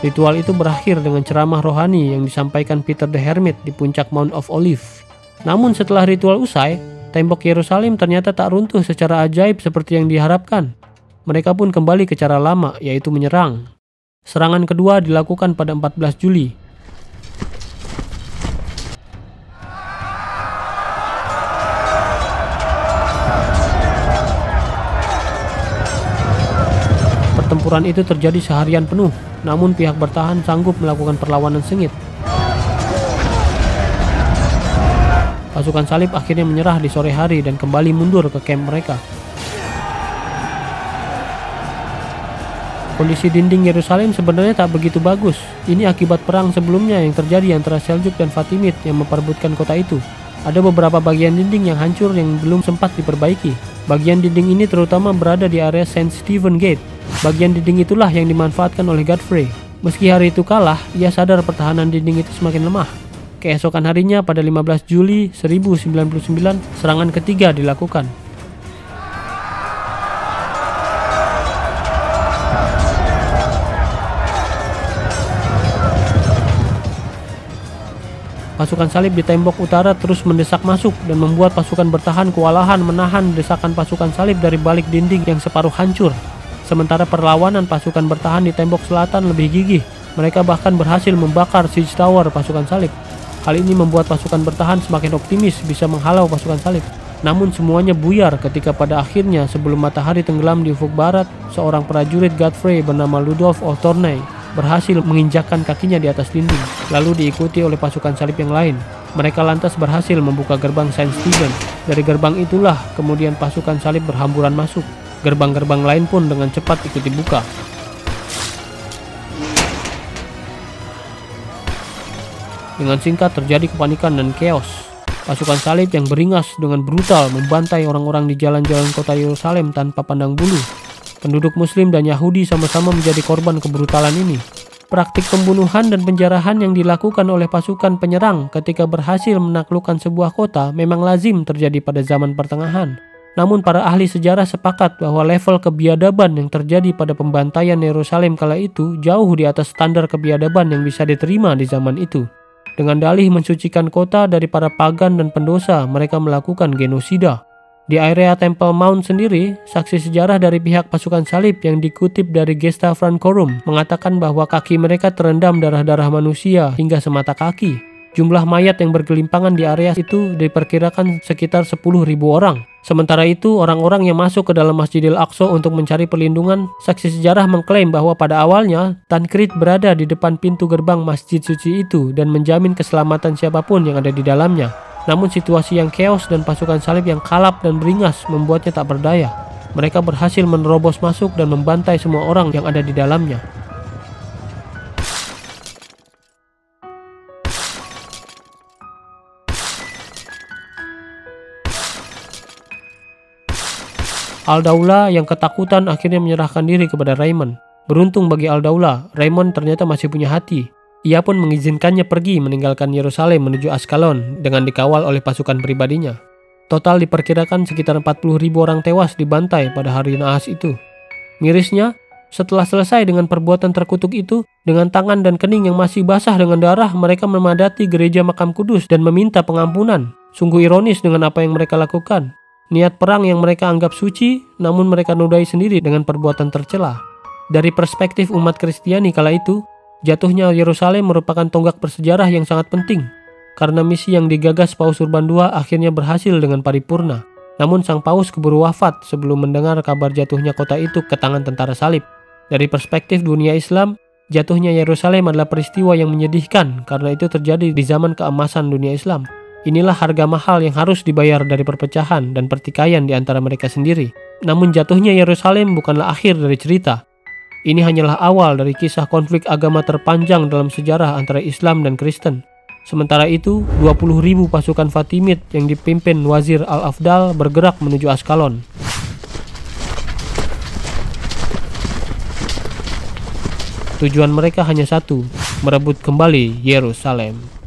Ritual itu berakhir dengan ceramah rohani yang disampaikan Peter the Hermit di puncak Mount of Olives. Namun setelah ritual usai, tembok Yerusalem ternyata tak runtuh secara ajaib seperti yang diharapkan. Mereka pun kembali ke cara lama, yaitu menyerang. Serangan kedua dilakukan pada 14 Juli. Pertempuran itu terjadi seharian penuh, namun pihak bertahan sanggup melakukan perlawanan sengit. Pasukan salib akhirnya menyerah di sore hari dan kembali mundur ke kamp mereka. Kondisi dinding Yerusalem sebenarnya tak begitu bagus. Ini akibat perang sebelumnya yang terjadi antara Seljuk dan Fatimid yang memperebutkan kota itu. Ada beberapa bagian dinding yang hancur yang belum sempat diperbaiki. Bagian dinding ini terutama berada di area St. Stephen Gate. Bagian dinding itulah yang dimanfaatkan oleh Godfrey. Meski hari itu kalah, ia sadar pertahanan dinding itu semakin lemah. Keesokan harinya pada 15 Juli 1099, serangan ketiga dilakukan. Pasukan salib di tembok utara terus mendesak masuk dan membuat pasukan bertahan kewalahan menahan desakan pasukan salib dari balik dinding yang separuh hancur. Sementara perlawanan pasukan bertahan di tembok selatan lebih gigih. Mereka bahkan berhasil membakar siege tower pasukan salib. Hal ini membuat pasukan bertahan semakin optimis bisa menghalau pasukan salib. Namun semuanya buyar ketika pada akhirnya sebelum matahari tenggelam di ufuk barat, seorang prajurit Godfrey bernama Ludolf of Tournai berhasil menginjakkan kakinya di atas dinding, lalu diikuti oleh pasukan salib yang lain. Mereka lantas berhasil membuka gerbang Saint Stephen. Dari gerbang itulah kemudian pasukan salib berhamburan masuk. Gerbang-gerbang lain pun dengan cepat ikut dibuka. Dengan singkat terjadi kepanikan dan chaos. Pasukan salib yang beringas dengan brutal membantai orang-orang di jalan-jalan kota Yerusalem tanpa pandang bulu. Penduduk Muslim dan Yahudi sama-sama menjadi korban kebrutalan ini. Praktik pembunuhan dan penjarahan yang dilakukan oleh pasukan penyerang ketika berhasil menaklukkan sebuah kota memang lazim terjadi pada zaman pertengahan. Namun para ahli sejarah sepakat bahwa level kebiadaban yang terjadi pada pembantaian Yerusalem kala itu jauh di atas standar kebiadaban yang bisa diterima di zaman itu. Dengan dalih mensucikan kota dari para pagan dan pendosa, mereka melakukan genosida. Di area Temple Mount sendiri, saksi sejarah dari pihak pasukan salib yang dikutip dari Gesta Francorum mengatakan bahwa kaki mereka terendam darah-darah manusia hingga semata kaki. Jumlah mayat yang bergelimpangan di area itu diperkirakan sekitar 10.000 orang. Sementara itu, orang-orang yang masuk ke dalam Masjidil Aqsa untuk mencari perlindungan, saksi sejarah mengklaim bahwa pada awalnya Tancred berada di depan pintu gerbang masjid suci itu dan menjamin keselamatan siapapun yang ada di dalamnya. Namun situasi yang chaos dan pasukan salib yang kalap dan beringas membuatnya tak berdaya. Mereka berhasil menerobos masuk dan membantai semua orang yang ada di dalamnya. Al-Daula yang ketakutan akhirnya menyerahkan diri kepada Raymond. Beruntung bagi Al-Daula, Raymond ternyata masih punya hati. Ia pun mengizinkannya pergi meninggalkan Yerusalem menuju Askalon dengan dikawal oleh pasukan pribadinya. Total diperkirakan sekitar 40.000 orang tewas dibantai pada hari naas itu. Mirisnya, setelah selesai dengan perbuatan terkutuk itu, dengan tangan dan kening yang masih basah dengan darah, mereka memadati gereja makam kudus dan meminta pengampunan. Sungguh ironis dengan apa yang mereka lakukan. Niat perang yang mereka anggap suci, namun mereka nodai sendiri dengan perbuatan tercela. Dari perspektif umat Kristiani kala itu, jatuhnya Yerusalem merupakan tonggak bersejarah yang sangat penting, karena misi yang digagas Paus Urban II akhirnya berhasil dengan paripurna. Namun sang Paus keburu wafat sebelum mendengar kabar jatuhnya kota itu ke tangan tentara salib. Dari perspektif dunia Islam, jatuhnya Yerusalem adalah peristiwa yang menyedihkan karena itu terjadi di zaman keemasan dunia Islam. Inilah harga mahal yang harus dibayar dari perpecahan dan pertikaian di antara mereka sendiri. Namun jatuhnya Yerusalem bukanlah akhir dari cerita. Ini hanyalah awal dari kisah konflik agama terpanjang dalam sejarah antara Islam dan Kristen. Sementara itu, 20.000 pasukan Fatimid yang dipimpin Wazir Al-Afdal bergerak menuju Askalon. Tujuan mereka hanya satu, merebut kembali Yerusalem.